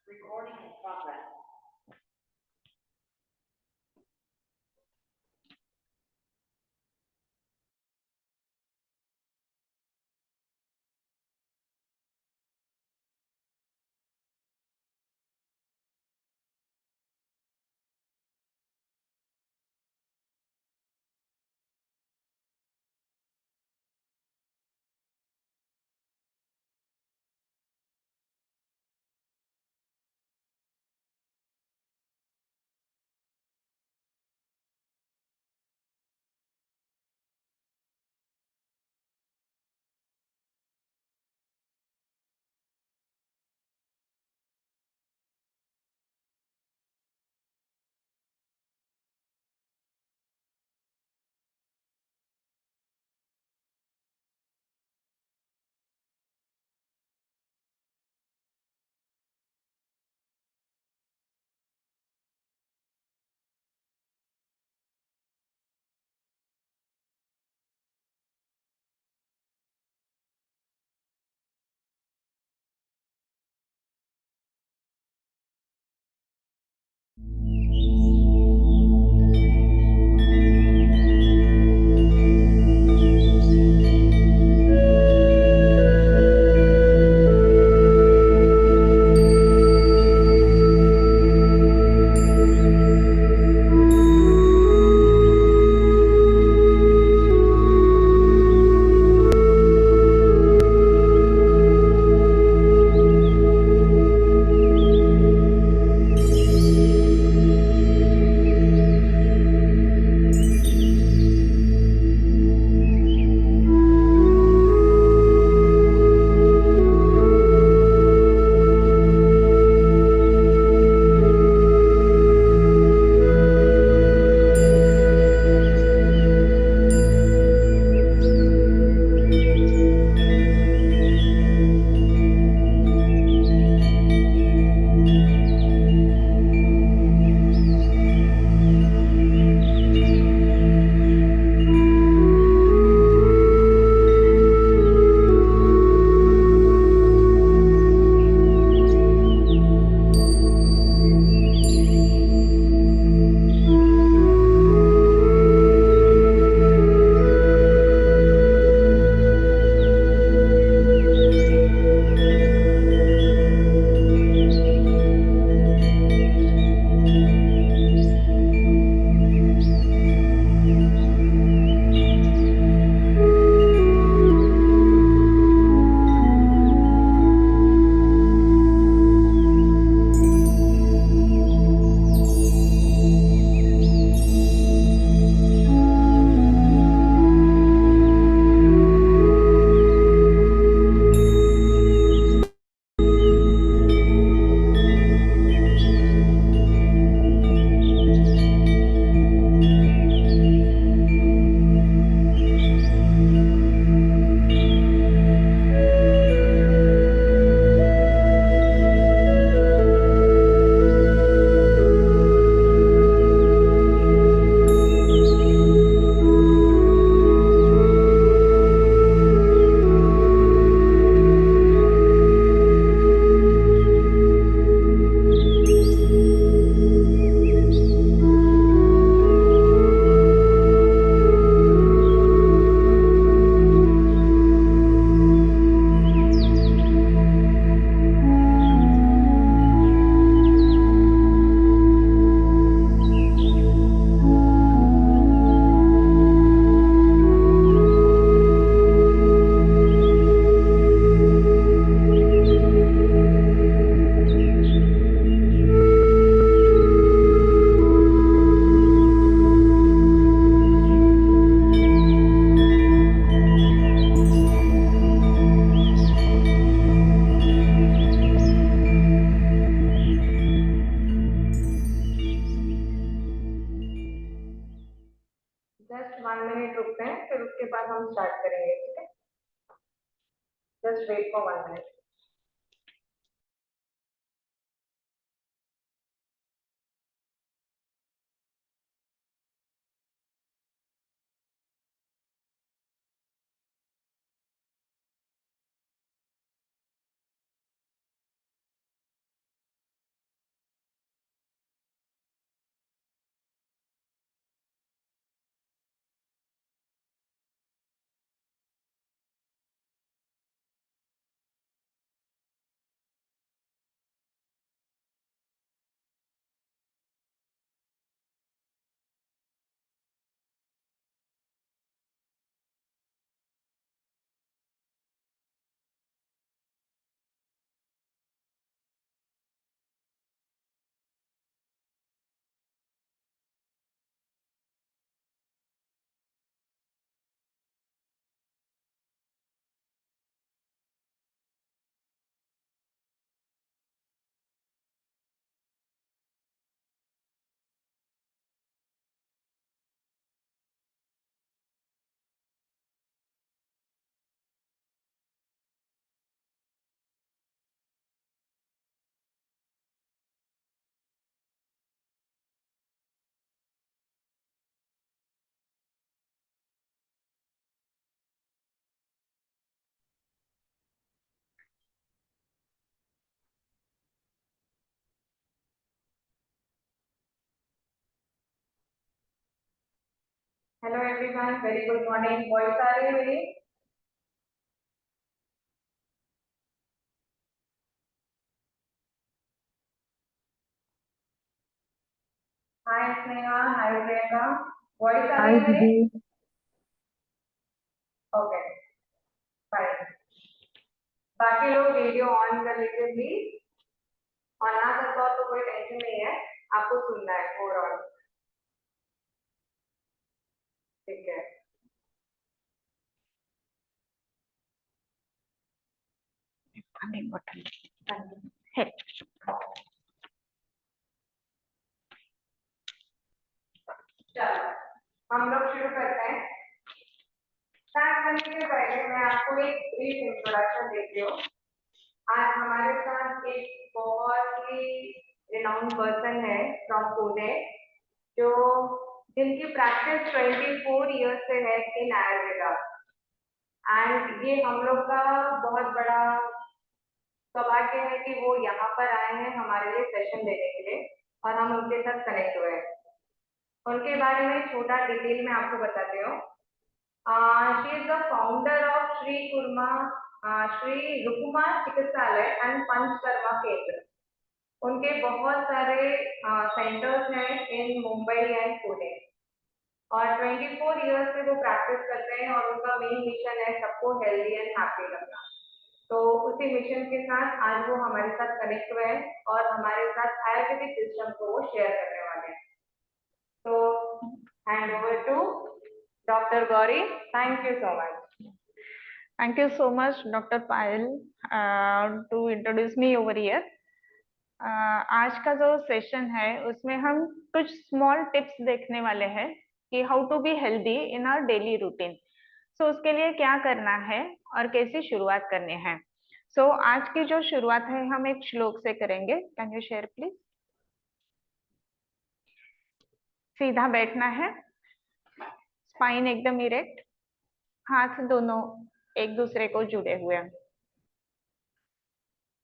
Recording in progress. Just 1 minute रुकते हैं, फिर उसके बाद हम स्टार्ट करेंगे, ठीक है? Just wait for 1 minute. Hello everyone, very good morning. Voice आ रही है मेरी? Hi Sneha, hi Priyanka. Voice आ रही है मेरी? Okay, fine. बाकी लोग वीडियो ऑन कर लीजिए प्लीज। और ना कर पाओ तो कोई टेंशन नहीं है, आपको सुनना है ओवरऑल, ठीक है? पानी बोतल हाँ जी। है। चलो हम लोग शुरू करते हैं। स्टार्ट करने के पहले मैं आपको एक ब्रीफ इंट्रोडक्शन देती हूँ। आज हमारे साथ एक बहुत ही रिनाउंड पर्सन है फ्रॉम पुणे, जो जिनकी प्रैक्टिस 24 ईयर्स से है इन आयुर्वेदा। एंड ये हम लोग का बहुत बड़ा सौभाग्य है कि वो यहाँ पर आए हैं हमारे लिए सेशन देने के लिए, और हम उनके साथ कनेक्ट हुए हैं। उनके बारे में छोटा डिटेल में आपको बताती हूँ। She is the founder of Shri Rukuma Chikitsalaya and panchakarma केंद्र। उनके बहुत सारे सेंटर्स हैं इन मुंबई एंड पुणे, और 24 ईयर्स से वो प्रैक्टिस करते हैं, और उनका मेन मिशन है सबको हेल्दी एंड हैप्पी रखना। तो उसी मिशन के साथ आज वो हमारे साथ कनेक्ट हुए हैं और हमारे साथ आयुर्वेदिक सिस्टम को वो शेयर करने वाले हैं। तो hand over to doctor Gauri. Thank you so much. Thank you so much, Dr. Payal, to introduce me over here. आज का जो सेशन है उसमें हम कुछ स्मॉल टिप्स देखने वाले हैं कि how to be healthy in our daily routine. So उसके लिए क्या करना है और कैसी शुरुआत करनी है। सो आज की जो शुरुआत है हम एक श्लोक से करेंगे। Can you share please? सीधा बैठना है, स्पाइन एकदम इरेक्ट, हाथ दोनों एक दूसरे को जुड़े हुए हैं।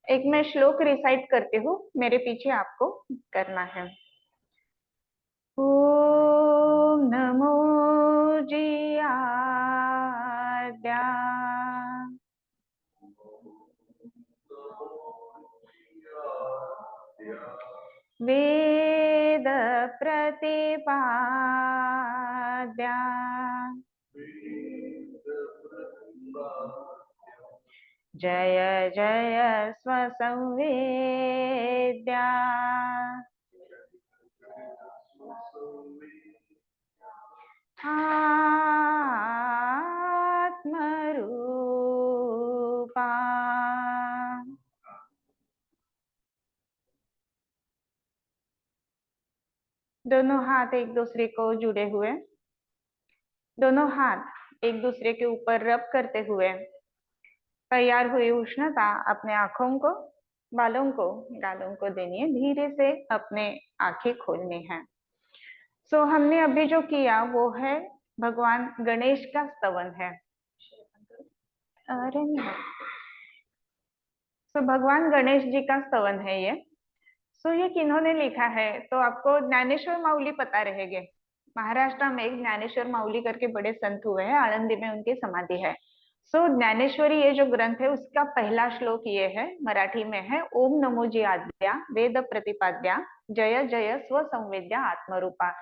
एक मैं श्लोक रिसाइट करती हूँ, मेरे पीछे आपको करना है। ओम नमो जियाद्या वेद प्रतिपाद्या जय जय स्वसंवेद्या आत्मरूपा। दोनों हाथ एक दूसरे को जुड़े हुए। दोनों हाथ एक दूसरे के ऊपर रब करते हुए तैयार हुई उष्णता अपने आंखों को, बालों को, गालों को देनी है। धीरे से अपने आंखें खोलनी है। सो हमने अभी जो किया वो है भगवान गणेश का स्तवन है। अरे नहीं, तो भगवान गणेश जी का स्तवन है ये। सो ये किन्होंने लिखा है? तो आपको ज्ञानेश्वर माउली पता रहेंगे। महाराष्ट्र में एक ज्ञानेश्वर माउली करके बड़े संत हुए हैं, आळंदी में उनकी समाधि है। सो ज्ञानेश्वरी ये जो ग्रंथ है उसका पहला श्लोक ये है, मराठी में है, ओम नमो जी आद्या वेद प्रतिपाद्या जय जय स्व संवेद्या आत्मरूपा।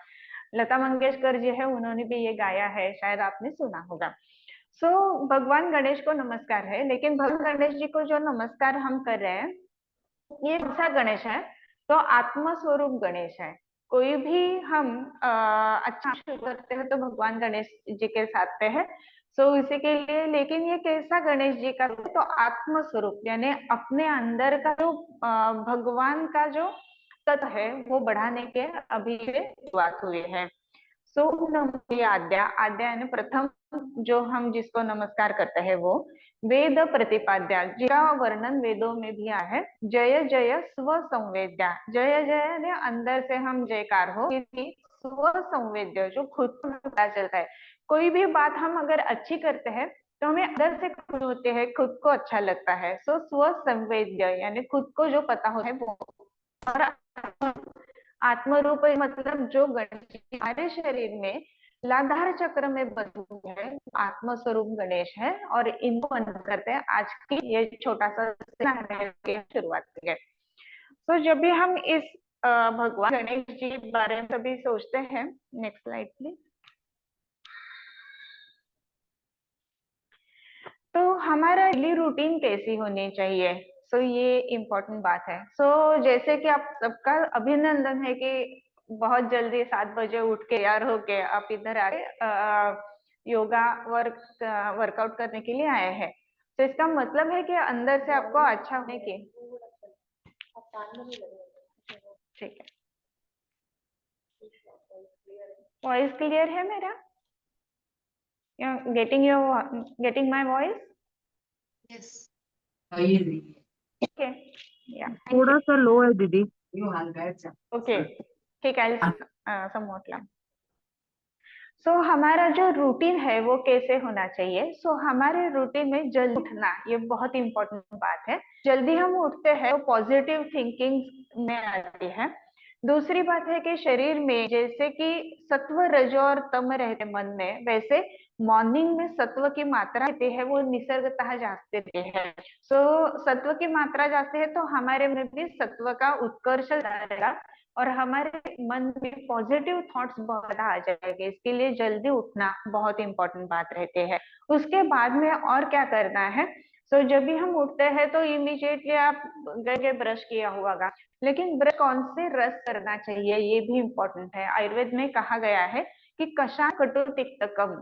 लता मंगेशकर जी है, उन्होंने भी ये गाया है, शायद आपने सुना होगा। सो भगवान गणेश को नमस्कार है, लेकिन भगवान गणेश जी को जो नमस्कार हम कर रहे हैं ये कैसा गणेश है? तो आत्म स्वरूप गणेश है। कोई भी हम अच्छा शुरू करते हैं तो भगवान गणेश जी के साथ पे है। सो इसी के लिए, लेकिन ये कैसा गणेश जी का रूप? तो आत्म स्वरूप यानी अपने अंदर का जो भगवान का जो तत्व है वो बढ़ाने के अभी से शुरुआत हुई है। सो नमो आद्या, आद्या यानी प्रथम, जो हम जिसको नमस्कार करते हैं वो वेद प्रतिपाद्या, जिसका वर्णन वेदों में भी आया है। जय जय स्व संवेद्या, जय जय यानी अंदर से हम जयकार हो, स्व संवेद्य जो खुद को पता चलता है। कोई भी बात हम अगर अच्छी करते हैं तो हमें अंदर से खुश होते हैं, खुद को अच्छा लगता है। सो स्व संवेद्य यानी खुद को जो पता होता है वो। और आत्मरूप मतलब जो गणेश हमारे शरीर में लाधार चक्र में बंधु है, आत्मस्वरूप गणेश है, और इनको बंद करते हैं। आज की ये छोटा सा शुरुआत की है। तो जब भी हम इस भगवान गणेश जी के बारे में कभी सोचते हैं, नेक्स्ट स्लाइड प्लीज। तो हमारा डेली रूटीन कैसी होनी चाहिए? सो ये इम्पोर्टेंट बात है। सो जैसे कि आप सबका अभिनंदन है कि बहुत जल्दी 7 बजे उठ के तैयार होके आप इधर आके योगा वर्कआउट करने के लिए आए हैं। तो इसका मतलब है कि अंदर से आपको अच्छा होने की, ठीक है। वॉइस क्लियर है मेरा? Getting my voice? Yes. Okay, या थोड़ा सा लो है दीदी। ओके, ठीक है, समवॉट लाउड। सो हमारा जो रूटीन है वो कैसे होना चाहिए? सो हमारे रूटीन में जल्दी उठना ये बहुत इंपॉर्टेंट बात है। जल्दी हम उठते हैं तो पॉजिटिव थिंकिंग में आती है। दूसरी बात है कि शरीर में जैसे कि सत्व रज और तम रहते मन में, वैसे मॉर्निंग में सत्व की मात्रा रहती है वो निसर्गतः जाती रहती है। सो सत्व की मात्रा जाती है तो हमारे में भी सत्व का उत्कर्ष रहेगा और हमारे मन में पॉजिटिव थॉट्स बहुत आ जाएंगे। इसके लिए जल्दी उठना बहुत इंपॉर्टेंट बात रहती है। उसके बाद में और क्या करना है? सो जब भी हम उठते हैं तो इमीडिएटली आप गए ब्रश किया होगा, लेकिन ब्रश कौन से रस करना चाहिए ये भी इम्पोर्टेंट है। आयुर्वेद में कहा गया है कि कषाय कटु तिक्तकम,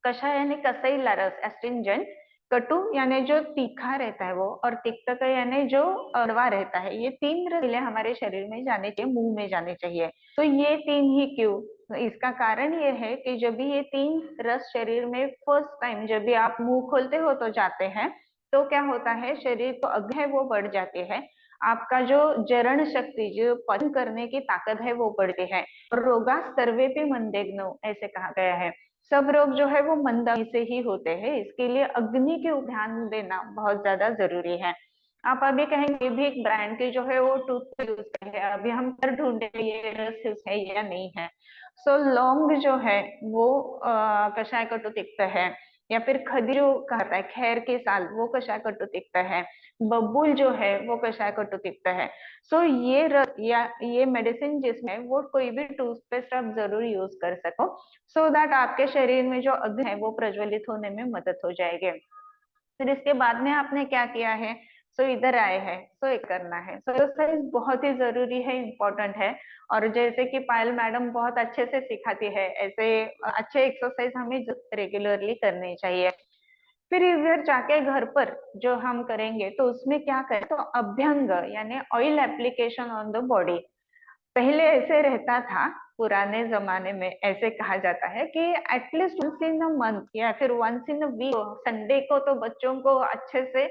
कषाय यानी कसैला रस एस्ट्रिंजेंट, कटु यानी जो तीखा रहता है वो, और तिक्तक यानी जो कड़वा रहता है। ये 3 रस हमारे शरीर में जाने चाहिए, मुंह में जाने चाहिए। तो ये 3 ही क्यों? तो इसका कारण ये है कि जब भी ये 3 रस शरीर में फर्स्ट टाइम जब भी आप मुंह खोलते हो तो जाते हैं, तो क्या होता है, शरीर को अग्नि है वो बढ़ जाती है, आपका जो जरण शक्ति, जो पचन करने की ताकत है वो बढ़ती है। और रोगा सर्वेपि मंदेग्नो ऐसे कहा गया है, सब रोग जो है वो मंदा से ही होते हैं। इसके लिए अग्नि के ऊपर ध्यान देना बहुत ज्यादा जरूरी है। आप अभी कहेंगे भी एक ब्रांड की जो है वो टूथ यूज है, अभी हम कर ढूंढे ये रस है या नहीं है। सो लौंग जो है वो कषाय कटु तिक्त है, या फिर खजूर कहता है खैर के साल वो कषाय कटु तिक्त है, बबूल जो है वो कषाय कटु तिक्त है। सो ये या ये मेडिसिन जिसमें वो कोई भी टूथपेस्ट आप जरूर यूज कर सको, सो दैट आपके शरीर में जो अग्नि है वो प्रज्वलित होने में मदद हो जाएगी। फिर इसके बाद में आपने क्या किया है? सो इधर आए हैं, सो एक करना है। सो एक्सरसाइज बहुत ही जरूरी है, इम्पोर्टेंट है। और जैसे कि पायल मैडम बहुत अच्छे से सिखाती है, ऐसे अच्छे एक्सरसाइज हमें रेगुलरली करनी चाहिए। फिर इधर जाके घर पर जो हम करेंगे तो उसमें क्या करें? तो अभ्यंग यानी oil application on the body. पहले ऐसे रहता था पुराने जमाने में ऐसे कहा जाता है कि at least once in a month या फिर once in a week Sunday को तो बच्चों को अच्छे से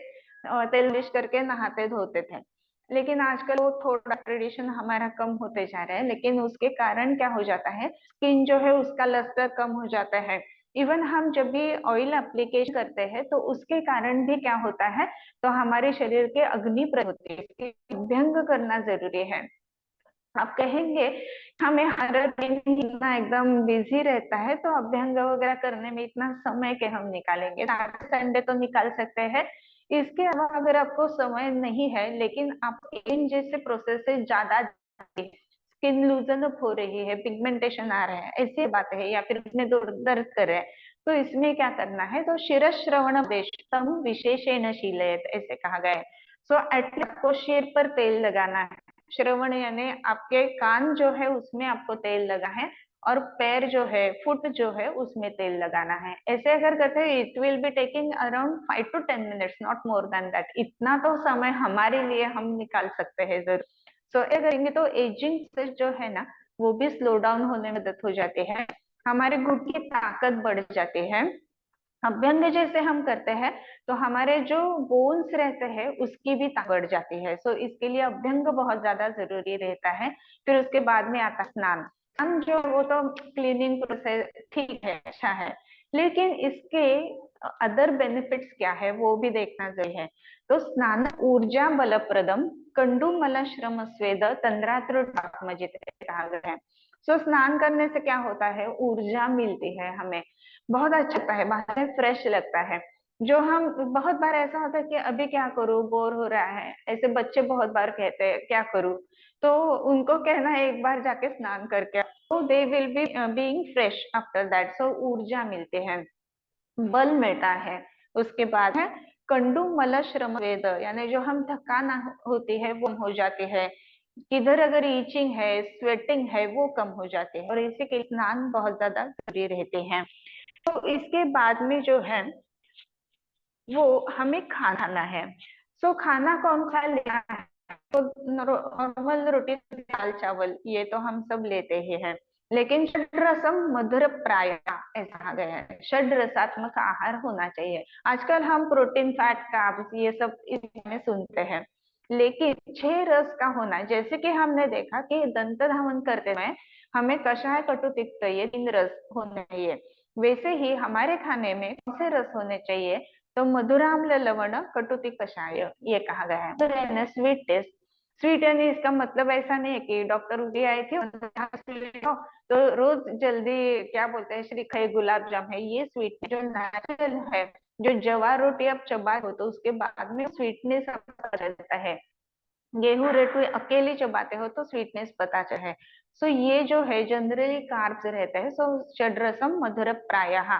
तेल मालिश करके नहाते धोते थे। लेकिन आजकल वो थोड़ा ट्रेडिशन हमारा कम होते जा रहा है, लेकिन उसके कारण क्या हो जाता है, स्किन जो है उसका लस्टर कम हो जाता है। इवन हम जब भी ऑयल एप्लीकेशन करते हैं तो उसके कारण भी क्या होता है, तो हमारे शरीर के अग्नि होती है, इसकी अभ्यंग करना जरूरी है। आप कहेंगे हमें हर दिन ही इतना एकदम बिजी रहता है तो अभ्यंग वगैरह करने में इतना समय के हम निकालेंगे, संडे तो निकाल सकते हैं। इसके अलावा अगर आपको समय नहीं है लेकिन आप इन जैसे प्रोसेस से ज्यादा स्किन लूजन अप हो रही है, पिगमेंटेशन आ रहा है, ऐसी बात है, या फिर अपने दर्द कर रहे हैं, तो इसमें क्या करना है, तो शिरश्रवण देशतम विशेषेण शीलयेत ऐसे कहा गया है। सो एटलीस्ट आपको सिर पर तेल लगाना है। श्रवण यानी आपके कान जो है उसमें आपको तेल लगा है, और पैर जो है, फुट जो है उसमें तेल लगाना है। ऐसे अगर करते हैं it will be taking around 5 to 10 minutes, not more than that. इतना तो समय हमारे लिए हम निकाल सकते हैं जरूर। सो ये करेंगे तो एजिंग से जो है ना वो भी स्लो डाउन होने में मदद हो जाती है, हमारे घुट की ताकत बढ़ जाती है। अभ्यंग जैसे हम करते हैं तो हमारे जो बोन्स रहते हैं उसकी भी ताकत बढ़ जाती है। सो इसके लिए अभ्यंग बहुत ज्यादा जरूरी रहता है। फिर उसके बाद में आता स्नान। स्नान जो वो तो क्लीनिंग प्रोसेस ठीक है, अच्छा है, लेकिन इसके अदर बेनिफिट्स क्या है वो भी देखना जरूरी है। तो स्नान ऊर्जा बलप्रदम कंडुमल श्रम स्वेद तंद्रात्र मजित कहा गया है। सो स्नान करने से क्या होता है, ऊर्जा मिलती है हमें, बहुत अच्छा लगता है, बाहर में फ्रेश लगता है। जो हम बहुत बार ऐसा होता है कि अभी क्या करूं, बोर हो रहा है, ऐसे बच्चे बहुत बार कहते हैं क्या करूं, तो उनको कहना है एक बार जाके स्नान करके, तो they will be being fresh after that. So ऊर्जा मिलती है, बल मिलता है। उसके बाद है कंडू मल श्रम वेद, यानी जो हम थकान होती है वो कम हो जाती है, किधर अगर ईचिंग है, स्वेटिंग है, वो कम हो जाती है, और इसी के स्नान बहुत ज्यादा जरूरी रहते हैं। तो इसके बाद में जो है वो हमें खाना है। सो खाना कौन सा लेना है, तो नॉर्मल रोटी दाल चावल ये तो हम सब लेते ही हैं, लेकिन षड्रसम मधुर प्राय ऐसा कहा गया है, षड रसात्मक आहार होना चाहिए। आजकल हम प्रोटीन फैट कार्ब्स ये सब इसमें सुनते हैं, लेकिन 6 रस का होना, जैसे कि हमने देखा कि दंत धावन करते हुए हमें कषाय कटु तिक्त ये 3 रस होने चाहिए, वैसे ही हमारे खाने में कौन से रस होने चाहिए, तो मधुराम्ल लवण कटुति कषाय ये कहा गया है। तो स्वीट टेस्ट, स्वीट यानी इसका मतलब ऐसा नहीं है कि डॉक्टर उठी आई थी तो रोज जल्दी क्या बोलते हैं श्रीखंड गुलाब जाम है, ये स्वीट जो नेचुरल है, जो जवार रोटी आप चबाए हो तो उसके बाद में स्वीटनेस आपको रहता है, गेहूं रोटी अकेली चबाते हो तो स्वीटनेस पता चले। सो ये जो है जनरली कार्ब्स रहता है। सो षड्रसम मधुर प्रायः।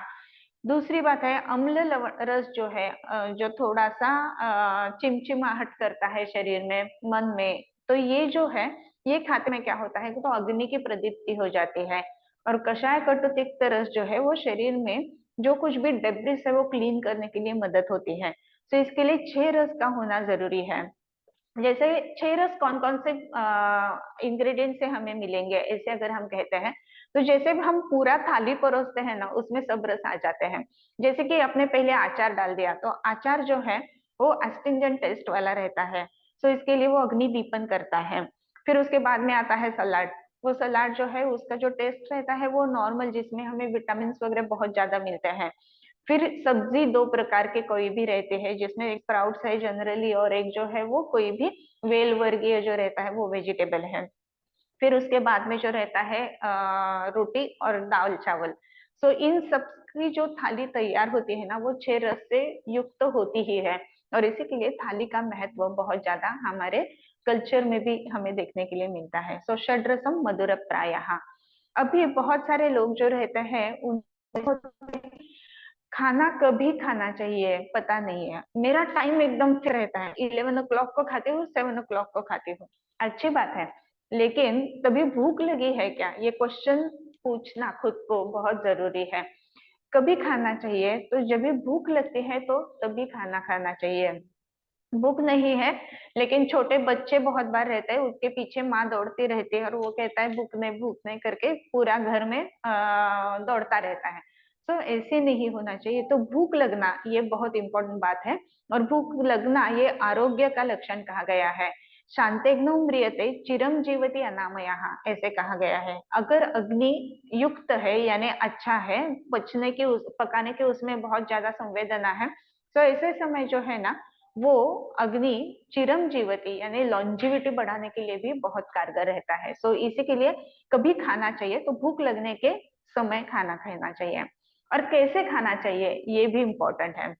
दूसरी बात है अम्ल लवण रस जो है, जो थोड़ा सा चिमचिमाहट करता है शरीर में, मन में, तो ये जो है ये खाते में क्या होता है तो अग्नि की प्रदीप्ति हो जाती है। और कषाय कटु तिक्त रस जो है वो शरीर में जो कुछ भी डेब्रिस है वो क्लीन करने के लिए मदद होती है। तो इसके लिए 6 रस का होना जरूरी है। जैसे 6 रस कौन कौन से इंग्रेडिएंट से हमें मिलेंगे, ऐसे अगर हम कहते हैं तो जैसे हम पूरा थाली परोसते हैं ना उसमें सब रस आ जाते हैं। जैसे कि आपने पहले अचार डाल दिया तो अचार जो है वो एस्टिंजेंट टेस्ट वाला रहता है, तो इसके लिए वो अग्नि दीपन करता है। फिर उसके बाद में आता है सलाड, वो सलाड जो है उसका जो टेस्ट रहता है वो नॉर्मल, जिसमें हमें विटामिन वगैरह बहुत ज्यादा मिलते हैं। फिर सब्जी 2 प्रकार के कोई भी रहते हैं, जिसमें एक स्प्राउट्स है जनरली और एक जो है वो कोई भी वेल वर्गीय जो रहता है वो वेजिटेबल है। फिर उसके बाद में जो रहता है रोटी और दाल चावल। सो इन सब की जो थाली तैयार होती है ना वो 6 रस से युक्त होती ही है, और इसी के लिए थाली का महत्व बहुत ज्यादा हमारे कल्चर में भी हमें देखने के लिए मिलता है। सो षड्रसम मधुर प्रायः। अभी बहुत सारे लोग जो रहते हैं उन खाना कभी खाना चाहिए पता नहीं है, मेरा टाइम एकदम फिक्स रहता है, 11 o'clock को खाती हूँ, 7 o'clock को खाती हूँ, अच्छी बात है, लेकिन तभी भूख लगी है क्या, ये क्वेश्चन पूछना खुद को बहुत जरूरी है। कभी खाना चाहिए तो जब भी भूख लगती है तो तभी खाना खाना चाहिए। भूख नहीं है, लेकिन छोटे बच्चे बहुत बार रहते हैं, उसके पीछे माँ दौड़ती रहती है और वो कहता है भूख नहीं करके पूरा घर में दौड़ता रहता है। तो ऐसे नहीं होना चाहिए। तो भूख लगना ये बहुत इंपॉर्टेंट बात है। और भूख लगना ये आरोग्य का लक्षण कहा गया है। शांतेग्नो म्रियते चिरम जीवति अनामयः, ऐसे कहा गया है। अगर अग्नि युक्त है यानी अच्छा है, पकाने की उसमें बहुत ज्यादा संवेदना है, तो ऐसे समय जो है ना, वो अग्नि चिरम जीवती यानी लॉन्जिविटी बढ़ाने के लिए भी बहुत कारगर रहता है। सो इसी के लिए कभी खाना चाहिए तो भूख लगने के समय खाना खाना चाहिए। और कैसे खाना चाहिए ये भी इम्पोर्टेंट है।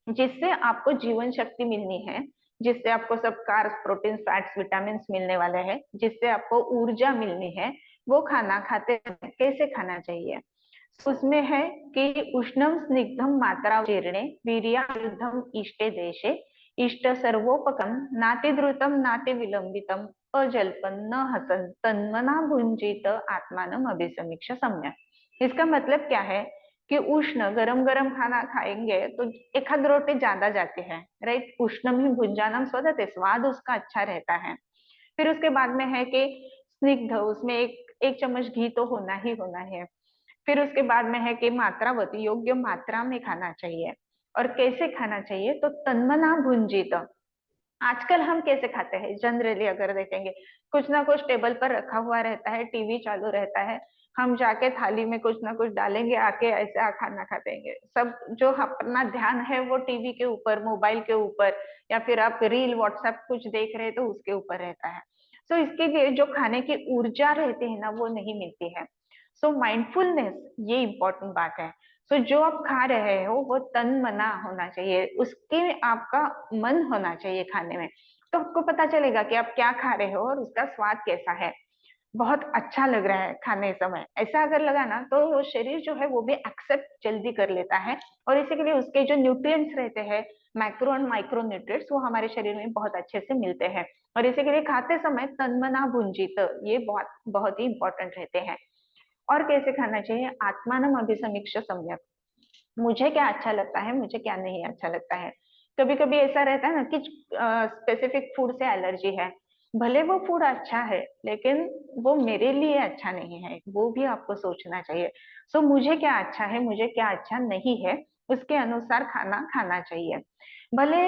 जिससे आपको जीवन शक्ति मिलनी है, जिससे आपको सब कार्ब्स, प्रोटीन, फैट्स, विटामिन मिलने वाले हैं, जिससे आपको ऊर्जा मिलनी है, वो खाना खाते समय कैसे खाना चाहिए। उसमें है कि उष्णम स्निग्धम मात्रा जीर्णे वीर्यायुधम इष्टे देशे इष्ट सर्वोपकम नाति द्रुतम नाति विलंबितम अजल्पन न हसन तन्मना भुंजित आत्मानम अभिसमीक्ष सम्यक। इसका मतलब क्या है कि उष्ण गरम गरम खाना खाएंगे तो एक आध रोटी ज्यादा जाती है, राइट। उष्णम ही भुंजानम स्वदते, स्वाद उसका अच्छा रहता है। फिर उसके बाद में है कि स्निग्ध, उसमें एक एक चम्मच घी तो होना ही होना है। फिर उसके बाद में है कि मात्रावती, योग्य मात्रा में खाना चाहिए। और कैसे खाना चाहिए तो तन्मना भुंजित। आजकल हम कैसे खाते हैं जनरली अगर देखेंगे, कुछ ना कुछ टेबल पर रखा हुआ रहता है, टीवी चालू रहता है, हम जाके थाली में कुछ ना कुछ डालेंगे, आके ऐसे खाना खातेंगे। सब जो अपना ध्यान है वो टीवी के ऊपर, मोबाइल के ऊपर, या फिर आप रील व्हाट्सएप कुछ देख रहे हैं तो उसके ऊपर रहता है। सो इसके लिए जो खाने की ऊर्जा रहती है ना वो नहीं मिलती है। सो माइंडफुलनेस ये इंपॉर्टेंट बात है। सो जो आप खा रहे हो वो तन मना होना चाहिए, उसके आपका मन होना चाहिए खाने में। तो आपको पता चलेगा कि आप क्या खा रहे हो और उसका स्वाद कैसा है। बहुत अच्छा लग रहा है खाने समय, ऐसा अगर लगा ना तो वो शरीर जो है वो भी एक्सेप्ट जल्दी कर लेता है। और इसी के लिए उसके जो न्यूट्रिएंट्स रहते हैं, मैक्रो और माइक्रो न्यूट्रिएंट्स, वो हमारे शरीर में बहुत अच्छे से मिलते हैं। और इसी के लिए खाते समय तन्मना भुंजित ये बहुत बहुत ही इंपॉर्टेंट रहते हैं। और कैसे खाना चाहिए, आत्मानम अभिसमीक्ष सम्यक। मुझे क्या अच्छा लगता है, मुझे क्या नहीं अच्छा लगता है। कभी कभी ऐसा रहता है ना कि स्पेसिफिक फूड से एलर्जी है, भले वो फूड अच्छा है लेकिन वो मेरे लिए अच्छा नहीं है, वो भी आपको सोचना चाहिए। सो मुझे क्या अच्छा है, मुझे क्या अच्छा नहीं है, उसके अनुसार खाना खाना चाहिए। भले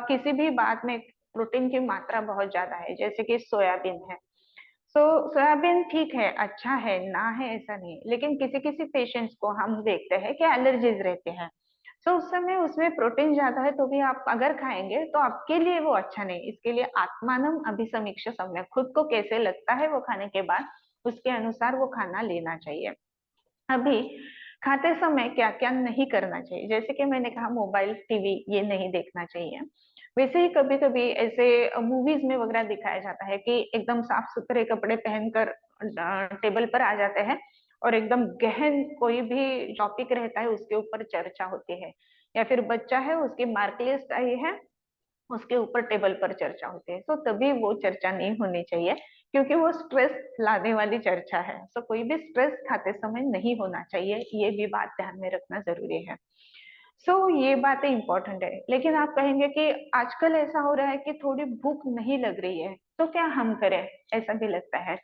किसी भी बात में प्रोटीन की मात्रा बहुत ज्यादा है, जैसे कि सोयाबीन है। सो सोयाबीन ठीक है, अच्छा है, ना है ऐसा नहीं, लेकिन किसी किसी पेशेंट्स को हम देखते हैं कि एलर्जीज रहते हैं। सो उस समय उसमें प्रोटीन ज्यादा है तो भी आप अगर खाएंगे तो आपके लिए वो अच्छा नहीं। इसके लिए आत्मानम अभिसमीक्ष सम्यक, खुद को कैसे लगता है वो खाने के बाद, उसके अनुसार वो खाना लेना चाहिए। अभी खाते समय क्या क्या नहीं करना चाहिए, जैसे कि मैंने कहा मोबाइल टीवी ये नहीं देखना चाहिए। वैसे ही कभी कभी ऐसे मूवीज में वगैरह दिखाया जाता है कि एकदम साफ सुथरे कपड़े पहनकर टेबल पर आ जाते हैं और एकदम गहन कोई भी टॉपिक रहता है उसके ऊपर चर्चा होती है। या फिर बच्चा है उसकी मार्कलिस्ट आई है, उसके ऊपर टेबल पर चर्चा होती है। तो तभी वो चर्चा नहीं होनी चाहिए, क्योंकि वो स्ट्रेस लाने वाली चर्चा है। तो कोई भी स्ट्रेस खाते समय नहीं होना चाहिए, ये भी बात ध्यान में रखना जरूरी है। ये बातें इंपॉर्टेंट है। लेकिन आप कहेंगे कि आजकल ऐसा हो रहा है कि थोड़ी भूख नहीं लग रही है तो क्या हम करें, ऐसा भी लगता है।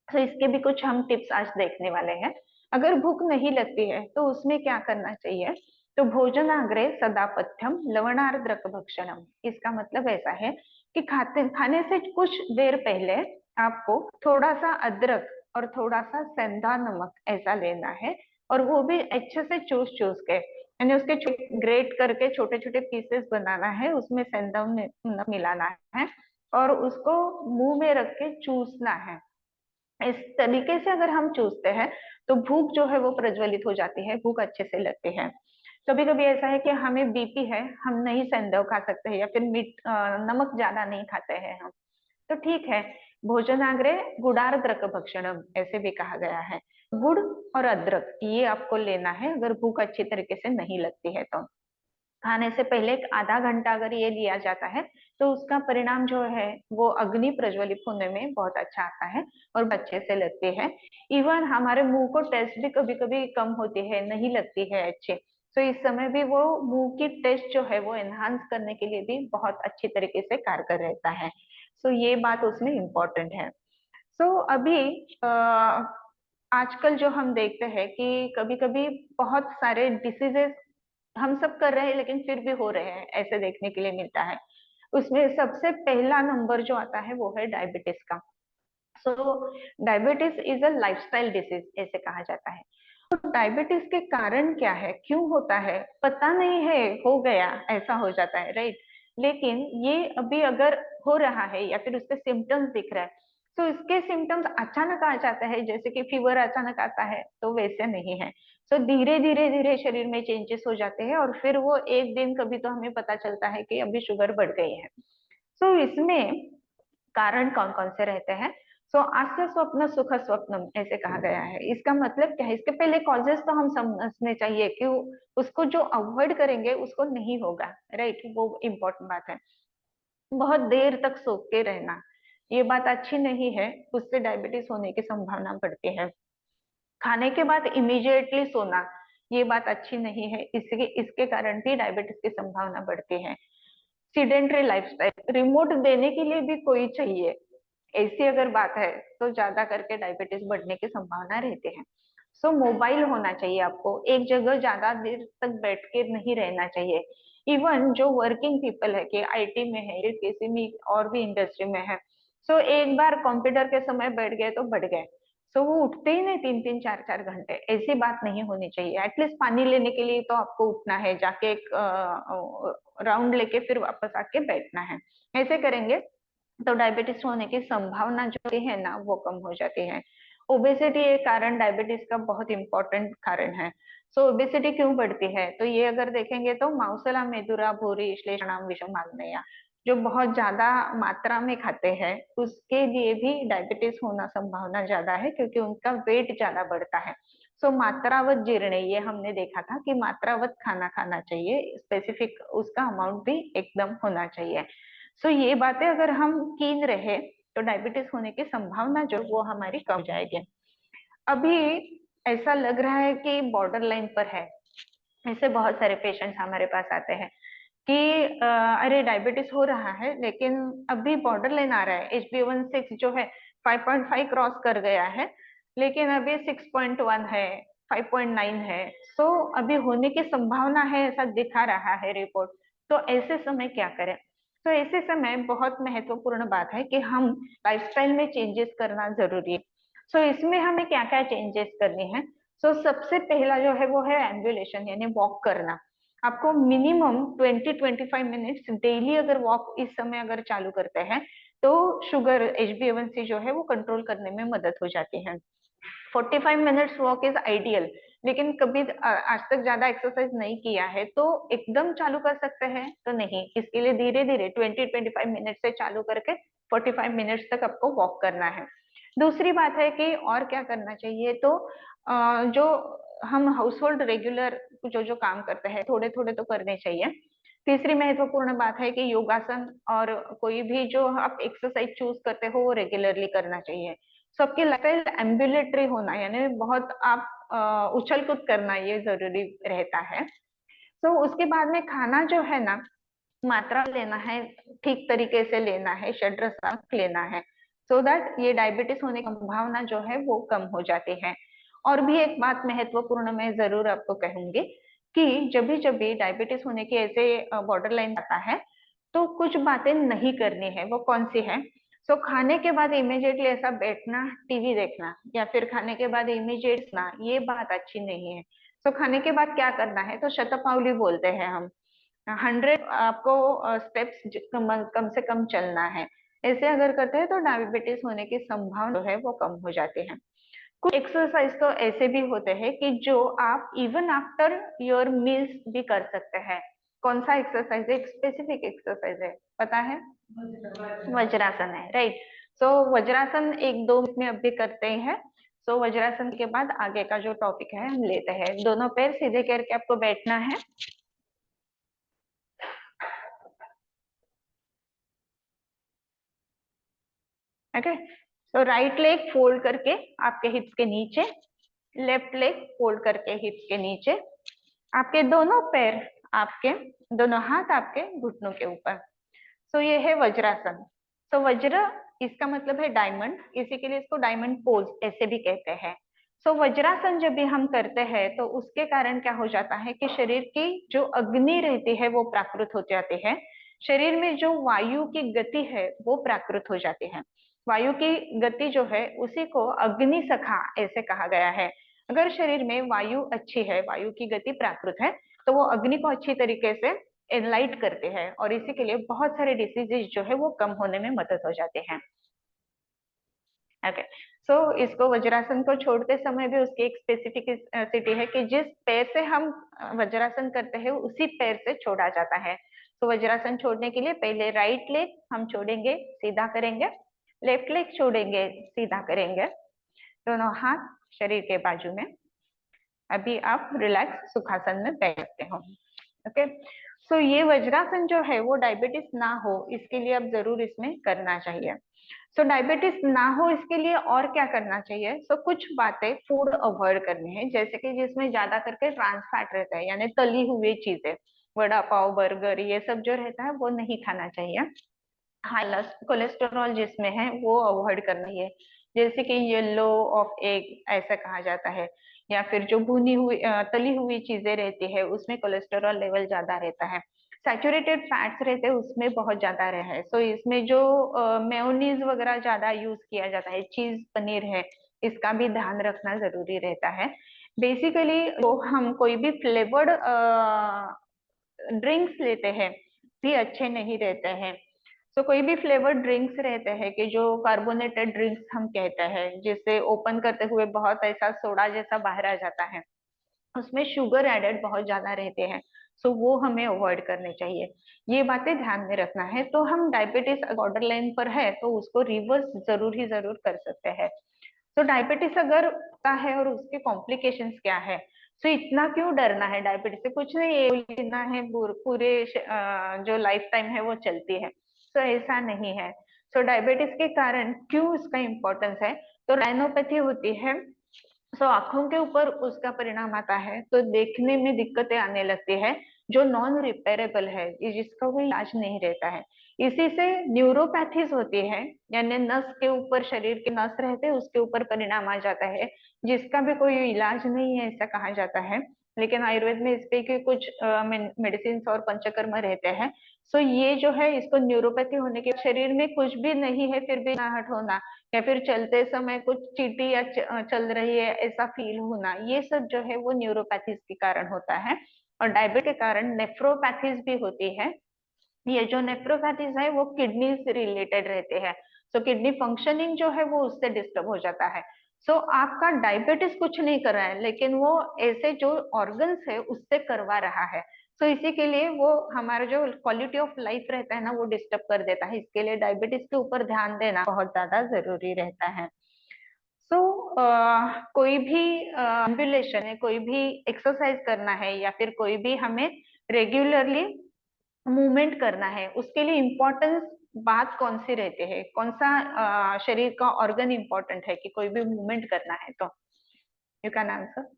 तो इसके भी कुछ हम टिप्स आज देखने वाले हैं। अगर भूख नहीं लगती है तो उसमें क्या करना चाहिए, तो भोजनाग्रे सदा पथ्यम लवणार्द्रक भक्षणम। इसका मतलब ऐसा है कि खाने से कुछ देर पहले आपको थोड़ा सा अदरक और थोड़ा सा सेंधा नमक ऐसा लेना है। और वो भी अच्छे से चूस चूस के, यानी उसके ग्रेट करके छोटे छोटे पीसेस बनाना है, उसमें सेंधा मिलाना है और उसको मुंह में रख के चूसना है। इस तरीके से अगर हम चूसते हैं तो भूख जो है वो प्रज्वलित हो जाती है, भूख अच्छे से लगती है। कभी कभी ऐसा है कि हमें बीपी है, हम नहीं सेंधव खा सकते हैं, या फिर नमक ज्यादा नहीं खाते हैं हम, तो ठीक है, भोजनाग्रे गुडार्द्रक भक्षणम ऐसे भी कहा गया है। गुड़ और अदरक ये आपको लेना है अगर भूख अच्छी तरीके से नहीं लगती है तो। खाने से पहले एक आधा घंटा अगर ये लिया जाता है तो उसका परिणाम जो है वो अग्नि प्रज्वलित होने में बहुत अच्छा आता है और अच्छे से लगती है। इवन हमारे मुंह को टेस्ट भी कभी कभी कम होती है, नहीं लगती है अच्छे। तो इस समय भी वो मुंह की टेस्ट जो है वो एनहांस करने के लिए भी बहुत अच्छी तरीके से कारगर रहता है। सो ये बात उसमें इम्पोर्टेंट है। सो अभी आजकल जो हम देखते हैं कि कभी कभी बहुत सारे डिसीजेस हम सब कर रहे हैं लेकिन फिर भी हो रहे हैं, ऐसे देखने के लिए मिलता है। उसमें सबसे पहला नंबर जो आता है वो है डायबिटीज का। So diabetes is a lifestyle disease ऐसे कहा जाता है। तो डायबिटीज के कारण क्या है, क्यों होता है, पता नहीं है, हो गया ऐसा हो जाता है, राइट। लेकिन ये अभी अगर हो रहा है या फिर उसके सिम्टम्स दिख रहा है, तो इसके सिम्टम्स अचानक आ जाता है, जैसे कि फीवर अचानक आता है, तो वैसे नहीं है। तो धीरे धीरे धीरे शरीर में चेंजेस हो जाते हैं और फिर वो एक दिन कभी तो हमें पता चलता है कि अभी शुगर बढ़ गई है। तो इसमें कारण कौन कौन से रहते हैं। सो आस्य स्वप्न सुख स्वप्नम ऐसे कहा गया है। इसका मतलब क्या है, इसके पहले कॉजेस तो हम समझने चाहिए कि उसको जो अवॉइड करेंगे उसको नहीं होगा, राइट, वो इम्पोर्टेंट बात है। बहुत देर तक सो के रहना, ये बात अच्छी नहीं है, उससे डायबिटीज होने की संभावना बढ़ती है। खाने के बाद इमीडिएटली सोना, ये बात अच्छी नहीं है, इसके इसके कारण भी डायबिटीज की संभावना बढ़ती है। सीडेंट्री लाइफस्टाइल, रिमोट देने के लिए भी कोई चाहिए, ऐसी अगर बात है तो ज्यादा करके डायबिटीज बढ़ने की संभावना रहती है। सो मोबाइल होना चाहिए, आपको एक जगह ज्यादा देर तक बैठ के नहीं रहना चाहिए। इवन जो वर्किंग पीपल है कि आईटी में है या किसी भी और भी इंडस्ट्री में है, सो एक बार कंप्यूटर के समय बैठ गए तो बढ़ गए। सो वो उठते ही नहीं 3-3 4-4 घंटे, ऐसी बात नहीं होनी चाहिए। एटलीस्ट पानी लेने के लिए तो आपको उठना है, जाके एक राउंड लेके फिर वापस आके बैठना है। ऐसे करेंगे तो डायबिटीज होने की संभावना जो है ना वो कम हो जाती है। ओबेसिटी एक कारण डायबिटीज का बहुत इंपॉर्टेंट कारण है। सो ओबेसिटी क्यों बढ़ती है, तो ये अगर देखेंगे तो मांसला मेदुरा भूरी श्लेष्माणाम विषम आग्नेय, जो बहुत ज्यादा मात्रा में खाते हैं उसके लिए भी डायबिटीज होना संभावना ज्यादा है, क्योंकि उनका वेट ज्यादा बढ़ता है। सो मात्रावत जीर्ण, ये हमने देखा था कि मात्रावत खाना खाना चाहिए, स्पेसिफिक उसका अमाउंट भी एकदम होना चाहिए। सो ये बातें अगर हम कीन रहे तो डायबिटीज होने की संभावना जो वो हमारी कम जाएगी। अभी ऐसा लग रहा है कि बॉर्डर लाइन पर है, ऐसे बहुत सारे पेशेंट्स हमारे पास आते हैं कि अरे डायबिटीज हो रहा है लेकिन अभी बॉर्डर लाइन आ रहा है, HbA1c जो है 5.5 क्रॉस कर गया है, लेकिन अभी 6.1 है, 5.9 है। सो अभी होने की संभावना है ऐसा दिखा रहा है रिपोर्ट। तो ऐसे समय क्या करें, तो ऐसे समय बहुत महत्वपूर्ण बात है कि हम लाइफस्टाइल में चेंजेस करना जरूरी है। सो इसमें हमें क्या क्या चेंजेस करनी है। सो सबसे पहला जो है वो है एम्बुलेशन यानी वॉक करना। आपको मिनिमम 20-25 मिनट्स डेली अगर वॉक इस समय अगर चालू करते हैं तो शुगर HbA1c जो है वो कंट्रोल करने में मदद हो जाती है। 45 मिनट्स वॉक इज आइडियल, लेकिन कभी आज तक ज्यादा एक्सरसाइज नहीं किया है तो एकदम चालू कर सकते हैं तो नहीं, इसके लिए धीरे धीरे 20-25 मिनट से चालू करके 45 मिनट्स तक आपको वॉक करना है। दूसरी बात है कि और क्या करना चाहिए, तो जो हम हाउस होल्ड रेगुलर जो जो काम करते हैं थोड़े थोड़े तो करने चाहिए। तीसरी महत्वपूर्ण बात है कि योगासन और कोई भी जो आप एक्सरसाइज चूज करते हो वो रेगुलरली करना चाहिए। सबकी लाइफस्टाइल एम्बुलेटरी होना यानी बहुत आप उछल कूद करना ये जरूरी रहता है। तो उसके बाद में खाना जो है ना मात्रा लेना है, ठीक तरीके से लेना है, षड्रसात्मक लेना है, सो दैट ये डायबिटीज होने की संभावना जो है वो कम हो जाती है। और भी एक बात महत्वपूर्ण मैं जरूर आपको कहूंगी कि जब भी डायबिटीज होने की ऐसे बॉर्डर लाइन आता है तो कुछ बातें नहीं करनी है। वो कौन सी है, सो खाने के बाद इमीडिएटली ऐसा बैठना टीवी देखना या फिर खाने के बाद इमीडिएट ना, ये बात अच्छी नहीं है। सो खाने के बाद क्या करना है, तो शतपावली बोलते हैं हम, 100 आपको स्टेप्स कम से कम चलना है। ऐसे अगर करते हैं तो डायबिटीज होने की संभावना जो है वो कम हो जाती है। कुछ एक्सरसाइज तो ऐसे भी होते हैं कि जो आप इवन आफ्टर योर मील्स भी कर सकते हैं। कौन सा एक्सरसाइज है, एक स्पेसिफिक एक्सरसाइज है, पता है, वज्रासन है, राइट। सो वज्रासन 1-2 मिनट में अभी करते हैं। सो वज्रासन के बाद आगे का जो टॉपिक है हम लेते हैं। दोनों पैर सीधे करके आपको बैठना है। ओके, सो राइट लेग फोल्ड करके आपके हिप्स के नीचे, लेफ्ट लेग फोल्ड करके हिप्स के नीचे, आपके दोनों पैर, आपके दोनों हाथ आपके घुटनों के ऊपर। सो ये है वज्रासन। सो वज्र इसका मतलब है डायमंड, इसी के लिए इसको डायमंड पोज ऐसे भी कहते हैं। सो वज्रासन जब भी हम करते हैं तो उसके कारण क्या हो जाता है कि शरीर की जो अग्नि रहती है वो प्राकृत हो जाती है। शरीर में जो वायु की गति है वो प्राकृत हो जाती है। वायु की गति जो है उसी को अग्नि सखा ऐसे कहा गया है। अगर शरीर में वायु अच्छी है, वायु की गति प्राकृत है, तो वो अग्नि को अच्छी तरीके से एनलाइट करते हैं और इसी के लिए बहुत सारे डिसीजेज जो है वो कम होने में मदद हो जाते हैं। ओके, सो इसको वज्रासन को छोड़ते समय भी उसकी एक स्पेसिफिसिटी है कि जिस पैर से हम वज्रासन करते हैं उसी पैर से छोड़ा जाता है। तो वज्रासन छोड़ने के लिए पहले राइट लेग हम छोड़ेंगे, सीधा करेंगे, लेफ्ट लेग छोड़ेंगे, सीधा करेंगे, दोनों हाथ शरीर के बाजू में। अभी आप रिलैक्स सुखासन में बैठ सकते हो। ओके, सो ये वज्रासन जो है वो डायबिटीज ना हो इसके लिए अब जरूर इसमें करना चाहिए। सो डायबिटीज ना हो इसके लिए और क्या करना चाहिए? सो कुछ बातें फूड अवॉइड करनी है, जैसे कि जिसमें ज्यादा करके ट्रांस फैट रहता है, यानी तली हुई चीजें, वड़ा पाव, बर्गर, ये सब जो रहता है वो नहीं खाना चाहिए। हाई कोलेस्टेरॉल जिसमें है वो अवॉइड करना है, जैसे कि येलो ऑफ एग ऐसा कहा जाता है, या फिर जो भुनी हुई तली हुई चीजें रहती है उसमें कोलेस्टेरॉल लेवल ज्यादा रहता है। सैचुरेटेड फैट्स रहते हैं उसमें बहुत ज्यादा रहे है। सो इसमें जो मेयोनीज वगैरह ज्यादा यूज किया जाता है, चीज पनीर है, इसका भी ध्यान रखना जरूरी रहता है। बेसिकली तो हम कोई भी फ्लेवर्ड ड्रिंक्स लेते हैं भी अच्छे नहीं रहते हैं। तो कोई भी फ्लेवर्ड ड्रिंक्स रहते हैं कि जो कार्बोनेटेड ड्रिंक्स हम कहते हैं, जिसे ओपन करते हुए बहुत ऐसा सोडा जैसा बाहर आ जाता है, उसमें शुगर एडेड बहुत ज्यादा रहते हैं। सो वो हमें अवॉइड करने चाहिए। ये बातें ध्यान में रखना है। तो हम डायबिटीज बॉर्डर लाइन पर है तो उसको रिवर्स जरूर ही जरूर कर सकते हैं। तो डायबिटीज अगर होता है और उसके कॉम्प्लिकेशंस क्या है, तो इतना क्यों डरना है? डायबिटीज से कुछ नहीं है, लेना है पूरे जो लाइफ टाइम है वो चलती है। तो ऐसा नहीं है। तो डायबिटीज के कारण क्यों इसका इम्पोर्टेंस है? तो रेटिनोपैथी होती है, सो आंखों के ऊपर उसका परिणाम आता है, तो देखने में दिक्कतें आने लगती है जो नॉन रिपेयरेबल है, जिसका कोई इलाज नहीं रहता है। इसी से न्यूरोपैथीज होती है, यानी नस के ऊपर, शरीर के नस रहते हैं उसके ऊपर परिणाम आ जाता है, जिसका भी कोई इलाज नहीं है ऐसा कहा जाता है। लेकिन आयुर्वेद में इस पे के कुछ मेडिसिन और पंचकर्म रहते हैं। सो ये जो है इसको न्यूरोपैथी होने के शरीर में कुछ भी नहीं है फिर भी नाहट होना, या फिर चलते समय कुछ चींटी या चल रही है ऐसा फील होना, ये सब जो है वो न्यूरोपैथीज के कारण होता है। और डायबिटीज के कारण नेफ्रोपैथीज भी होती है। ये जो नेफ्रोपैथीज है वो किडनी से रिलेटेड रहते हैं। सो किडनी फंक्शनिंग जो है वो उससे डिस्टर्ब हो जाता है। सो आपका डायबिटीज कुछ नहीं कर रहा है, लेकिन वो ऐसे जो ऑर्गन्स है उससे करवा रहा है। सो इसी के लिए वो हमारा जो क्वालिटी ऑफ लाइफ रहता है ना वो डिस्टर्ब कर देता है। इसके लिए डायबिटीज के ऊपर ध्यान देना बहुत ज्यादा जरूरी रहता है। सो कोई भी एम्बुलेशन है, कोई भी एक्सरसाइज करना है, या फिर कोई भी हमें रेगुलरली मूवमेंट करना है, उसके लिए इम्पोर्टेंस बात कौन सी रहती है? कौन सा शरीर का ऑर्गन इम्पोर्टेंट है कि कोई भी मूवमेंट करना है? तो यू कैन आंसर।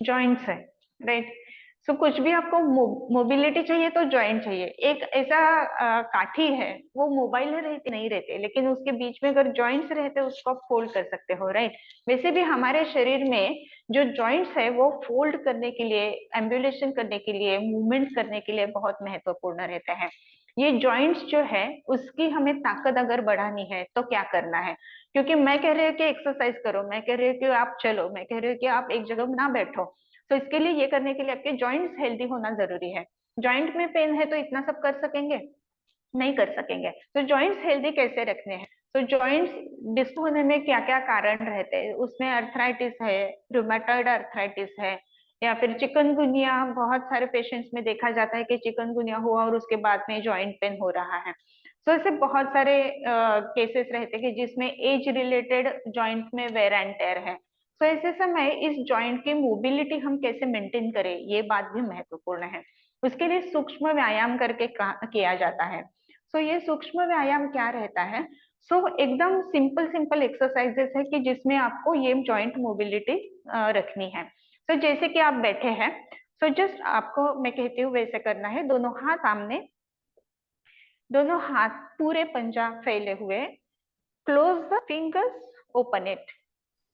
जॉइंट्स है, राइट। सो कुछ भी आपको मोबिलिटी चाहिए तो जॉइंट चाहिए। एक ऐसा काठी है, वो मोबाइल रहते नहीं रहते, लेकिन उसके बीच में अगर जॉइंट्स रहते उसको आप फोल्ड कर सकते हो, राइट। वैसे भी हमारे शरीर में जो जॉइंट्स है वो फोल्ड करने के लिए, एम्बुलेशन करने के लिए, मूवमेंट करने के लिए बहुत महत्वपूर्ण रहते हैं। ये जॉइंट्स जो है उसकी हमें ताकत अगर बढ़ानी है तो क्या करना है? क्योंकि मैं कह रही हूँ कि एक्सरसाइज करो, मैं कह रही हूँ कि आप चलो, मैं कह रही हूँ कि आप एक जगह ना बैठो, तो इसके लिए ये करने के लिए आपके जॉइंट्स हेल्दी होना जरूरी है। जॉइंट में पेन है तो इतना सब कर सकेंगे? नहीं कर सकेंगे। तो जॉइंट्स हेल्दी कैसे रखने हैं? तो जॉइंट्स डिस्क होने में क्या क्या कारण रहते हैं? उसमें अर्थराइटिस है, रूमेटॉइड अर्थराइटिस है, या फिर चिकनगुनिया। बहुत सारे पेशेंट्स में देखा जाता है कि चिकनगुनिया हुआ और उसके बाद में जॉइंट पेन हो रहा है। तो ऐसे बहुत सारे केसेस रहते हैं कि जिसमें एज रिलेटेड जॉइंट में वेयर एंड टेयर है। तो ऐसे समय इस जॉइंट की मोबिलिटी हम कैसे मेंटेन करें, ये बात भी महत्वपूर्ण है। उसके लिए सूक्ष्म व्यायाम करके किया जाता है। सो ये सूक्ष्म व्यायाम क्या रहता है? सो एकदम सिंपल सिंपल एक्सरसाइजेस है कि जिसमें आपको ये जॉइंट मोबिलिटी रखनी है। तो जैसे कि आप बैठे हैं, सो जस्ट आपको मैं कहती हूँ वैसे करना है। दोनों हाथ आमने, दोनों हाथ पूरे पंजा फैले हुए, close the fingers, open it,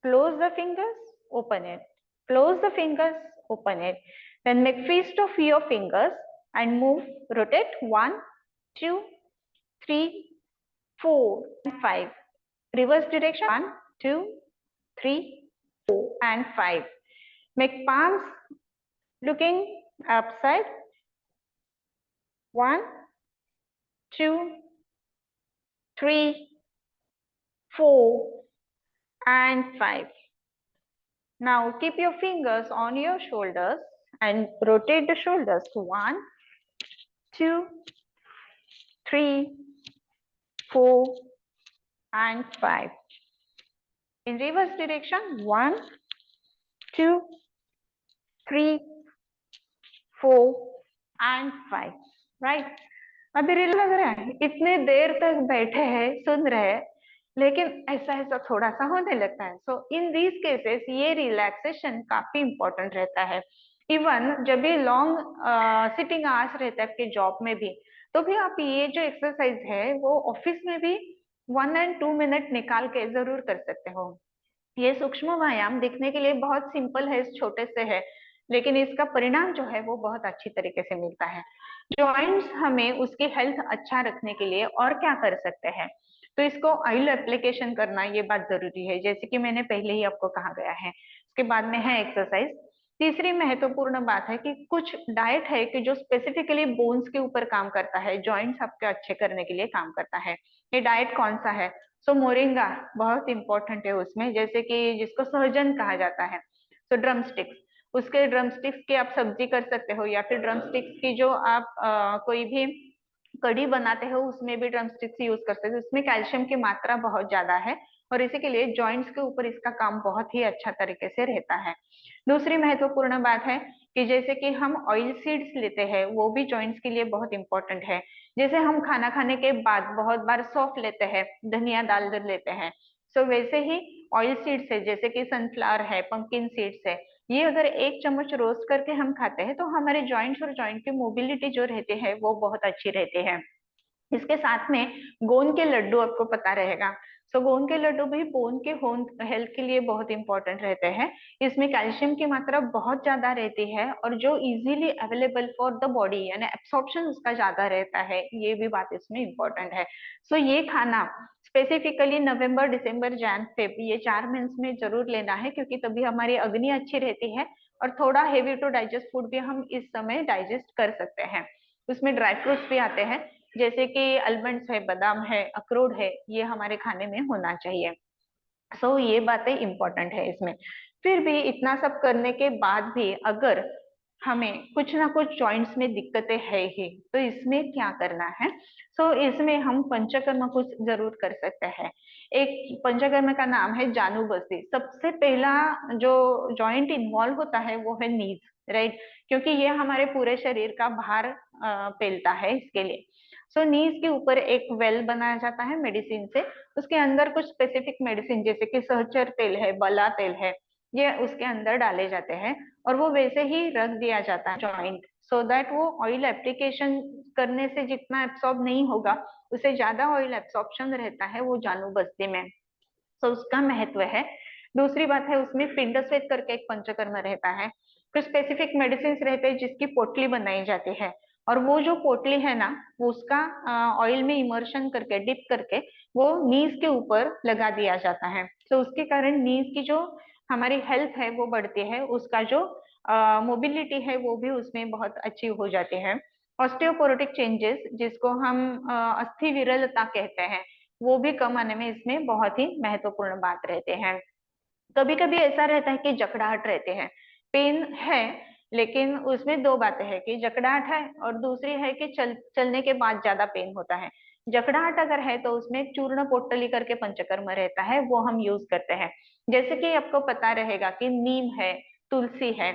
close the fingers, open it, close the fingers, open it. Then make fist of your fingers and move, rotate 1, 2, 3, 4, and 5. Reverse direction 1, 2, 3, 4, and 5. Make palms looking upside 1, 2, 3, 4, and 5. Now keep your fingers on your shoulders and rotate the shoulders to 1, 2, 3, 4, and 5. In reverse direction 1, 2, 3, 4, and 5. Right? अभी रिल लग रहा है, इतने देर तक बैठे हैं, सुन रहे हैं, लेकिन ऐसा ऐसा थोड़ा सा होने लगता है। सो इन दीज केसेस ये रिलैक्सेशन काफी इंपॉर्टेंट रहता है। इवन जब भी लॉन्ग सिटिंग आवर्स रहता है आपके जॉब में भी, तो भी आप ये जो एक्सरसाइज है वो ऑफिस में भी 1 and 2 मिनट निकाल के जरूर कर सकते हो। ये सूक्ष्म व्यायाम दिखने के लिए बहुत सिंपल है, छोटे से है, लेकिन इसका परिणाम जो है वो बहुत अच्छी तरीके से मिलता है। जॉइंट्स हमें उसकी हेल्थ अच्छा रखने के लिए और क्या कर सकते हैं, तो इसको ऑयल एप्लीकेशन करना ये बात जरूरी है, जैसे कि मैंने पहले ही आपको कहा गया है। इसके बाद में है एक्सरसाइज। तीसरी महत्वपूर्ण बात है कि कुछ डाइट है कि जो स्पेसिफिकली बोन्स के ऊपर काम करता है, जॉइंट्स आपके अच्छे करने के लिए काम करता है। ये डाइट कौन सा है? सो मोरिंगा बहुत इंपॉर्टेंट है उसमें, जैसे कि जिसको सहजन कहा जाता है। सो ड्रम स्टिक्स, उसके ड्रम स्टिक्स की आप सब्जी कर सकते हो, या फिर ड्रम स्टिक्स की जो आप कोई भी कढ़ी बनाते हो उसमें भी ड्रम स्टिक्स यूज कर सकते हो। उसमें कैल्शियम की मात्रा बहुत ज्यादा है और इसी के लिए जॉइंट्स के ऊपर इसका काम बहुत ही अच्छा तरीके से रहता है। दूसरी महत्वपूर्ण बात है कि जैसे कि हम ऑयल सीड्स लेते हैं, वो भी जॉइंट्स के लिए बहुत इंपॉर्टेंट है। जैसे हम खाना खाने के बाद बहुत बार सौंफ लेते हैं, धनिया डाल लेते हैं, सो वैसे ही ऑयल सीड्स है, जैसे कि सनफ्लावर है, पंपकिन सीड्स है, ये अगर 1 चम्मच रोस्ट करके हम खाते हैं तो हमारे जॉइंट्स और जॉइंट की मोबिलिटी जो रहती है वो बहुत अच्छी रहती है। इसके साथ में गोंद के लड्डू आपको पता रहेगा। सो गोंद के लड्डू भी बोन के हेल्थ के लिए बहुत इंपॉर्टेंट रहते हैं। इसमें कैल्शियम की मात्रा बहुत ज्यादा रहती है और जो easily available for the body, यानी एब्सॉर्प्शन उसका ज्यादा रहता है, ये भी बात इसमें इंपॉर्टेंट है। सो ये खाना स्पेसिफिकली नवंबर, दिसंबर, जैन, फेब, ये 4 मंथ्स में जरूर लेना है, क्योंकि तभी हमारी अग्नि अच्छी रहती है और थोड़ा हेवी टू डाइजेस्ट फूड भी हम इस समय डाइजेस्ट कर सकते हैं। उसमें ड्राई फ्रूट्स भी आते हैं, जैसे कि आलमंड्स है, बादाम है, अखरोट है, ये हमारे खाने में होना चाहिए। सो ये बातें इंपॉर्टेंट है इसमें। फिर भी इतना सब करने के बाद भी अगर हमें कुछ ना कुछ जॉइंट्स में दिक्कतें है ही, तो इसमें क्या करना है? सो इसमें हम पंचकर्म कुछ जरूर कर सकते हैं। एक पंचकर्म का नाम है जानुबस्ती। सबसे पहला जो जॉइंट इन्वॉल्व होता है वो है नीज, राइट, क्योंकि ये हमारे पूरे शरीर का भार फैलता है इसके लिए। सो नीज के ऊपर एक वेल बनाया जाता है मेडिसिन से, उसके अंदर कुछ स्पेसिफिक मेडिसिन जैसे कि सहचर तेल है, बला तेल है, ये उसके अंदर डाले जाते हैं और वो वैसे ही रख दिया जाता है जॉइंट, सो दैट वो ऑयल एप्लीकेशन करने से जितना एब्सॉर्ब नहीं होगा, उससे ज्यादा ऑयल एब्सॉर्प्शन रहता है वो जानू बस्ती में। सो उसका महत्व है। दूसरी बात है, उसमें पिंड स्वेद करके एक पंचकर्म रहता है। कुछ स्पेसिफिक मेडिसिन रहते हैं जिसकी पोटली बनाई जाती है, और वो जो पोटली है ना, वो उसका ऑयल में इमर्शन करके, डिप करके वो नीज के ऊपर लगा दिया जाता है। तो उसके कारण नीज की जो हमारी हेल्थ है वो बढ़ती है, उसका जो मोबिलिटी है वो भी उसमें बहुत अच्छी हो जाती है। ऑस्टियोपोरोटिक चेंजेस, जिसको हम अस्थि विरलता कहते हैं, वो भी कम आने में इसमें बहुत ही महत्वपूर्ण बात रहते हैं। कभी कभी ऐसा रहता है कि जकड़ाहट रहते हैं, पेन है, लेकिन उसमें दो बातें हैं कि जकड़ाहट है और दूसरी है कि चलने के बाद ज्यादा पेन होता है। जकड़ाहट अगर है तो उसमें चूर्ण पोटली करके पंचकर्म रहता है, वो हम यूज करते हैं। जैसे कि आपको पता रहेगा कि नीम है, तुलसी है,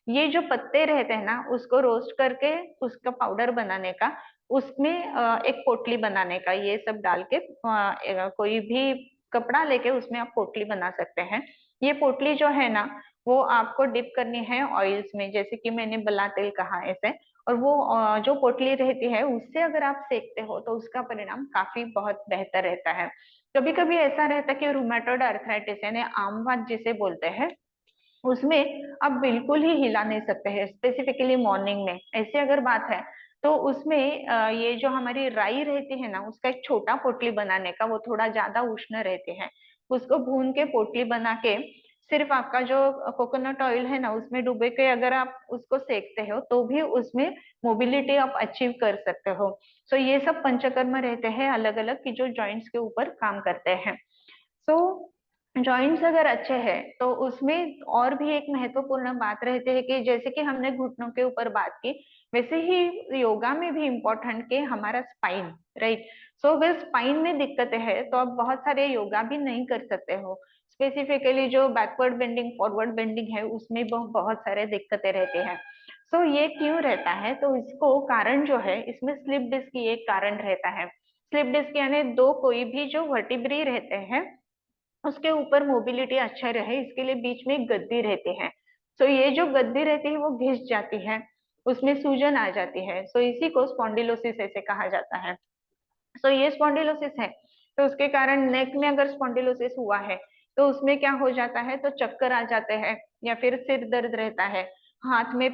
ये जो पत्ते रहते हैं ना, उसको रोस्ट करके उसका पाउडर बनाने का, उसमें एक पोटली बनाने का, ये सब डाल के कोई भी कपड़ा लेके उसमें आप पोटली बना सकते हैं। ये पोटली जो है ना, वो आपको डिप करनी है ऑयल्स में, जैसे कि मैंने बला तेल कहा ऐसे। और वो जो पोटली रहती है उससे अगर आप सेकते हो तो उसका परिणाम काफी बहुत बेहतर रहता है। कभी कभी ऐसा रहता है कि रूमेटोइड अर्थराइटिस यानी आम वात जिसे बोलते हैं, उसमें आप बिल्कुल ही हिला नहीं सकते हैं, स्पेसिफिकली मॉर्निंग में ऐसी अगर बात है तो उसमें ये जो हमारी राई रहती है ना, उसका एक छोटा पोटली बनाने का, वो थोड़ा ज्यादा उष्ण रहते हैं, उसको भून के पोटली बना के सिर्फ आपका जो कोकोनट ऑयल है ना उसमें डुबे के अगर आप उसको सेकते हो तो भी उसमें मोबिलिटी आप अचीव कर सकते हो। सो ये सब पंचकर्म रहते हैं अलग अलग की जो जॉइंट्स के ऊपर काम करते हैं। सो जॉइंट्स अगर अच्छे हैं तो उसमें और भी एक महत्वपूर्ण बात रहती है कि जैसे कि हमने घुटनों के ऊपर बात की, वैसे ही योगा में भी इम्पोर्टेंट के हमारा स्पाइन, राइट। सो अगर स्पाइन में दिक्कतें हैं तो आप बहुत सारे योगा भी नहीं कर सकते हो। स्पेसिफिकली जो बैकवर्ड बेंडिंग फॉरवर्ड बेंडिंग है उसमें बहुत सारे दिक्कतें रहती हैं। सो ये क्यों रहता है, तो इसको कारण जो है इसमें स्लिप डिस्क की एक कारण रहता है। स्लिप डिस्क यानी दो कोई भी जो वर्टिब्री रहते हैं उसके ऊपर मोबिलिटी अच्छा रहे इसके लिए बीच में एक गद्दी रहती है। सो ये जो गद्दी रहती है वो घिस जाती है, उसमें सूजन आ जाती है, सो इसी को स्पॉन्डिलोसिस ऐसे कहा जाता है। सो ये स्पॉन्डिलोसिस है, तो उसके कारण नेक में अगर स्पॉन्डिलोसिस हुआ है तो उसमें क्या हो जाता है, तो चक्कर आ जाते हैं, या फिर सिर दर्द रहता है, हाथ में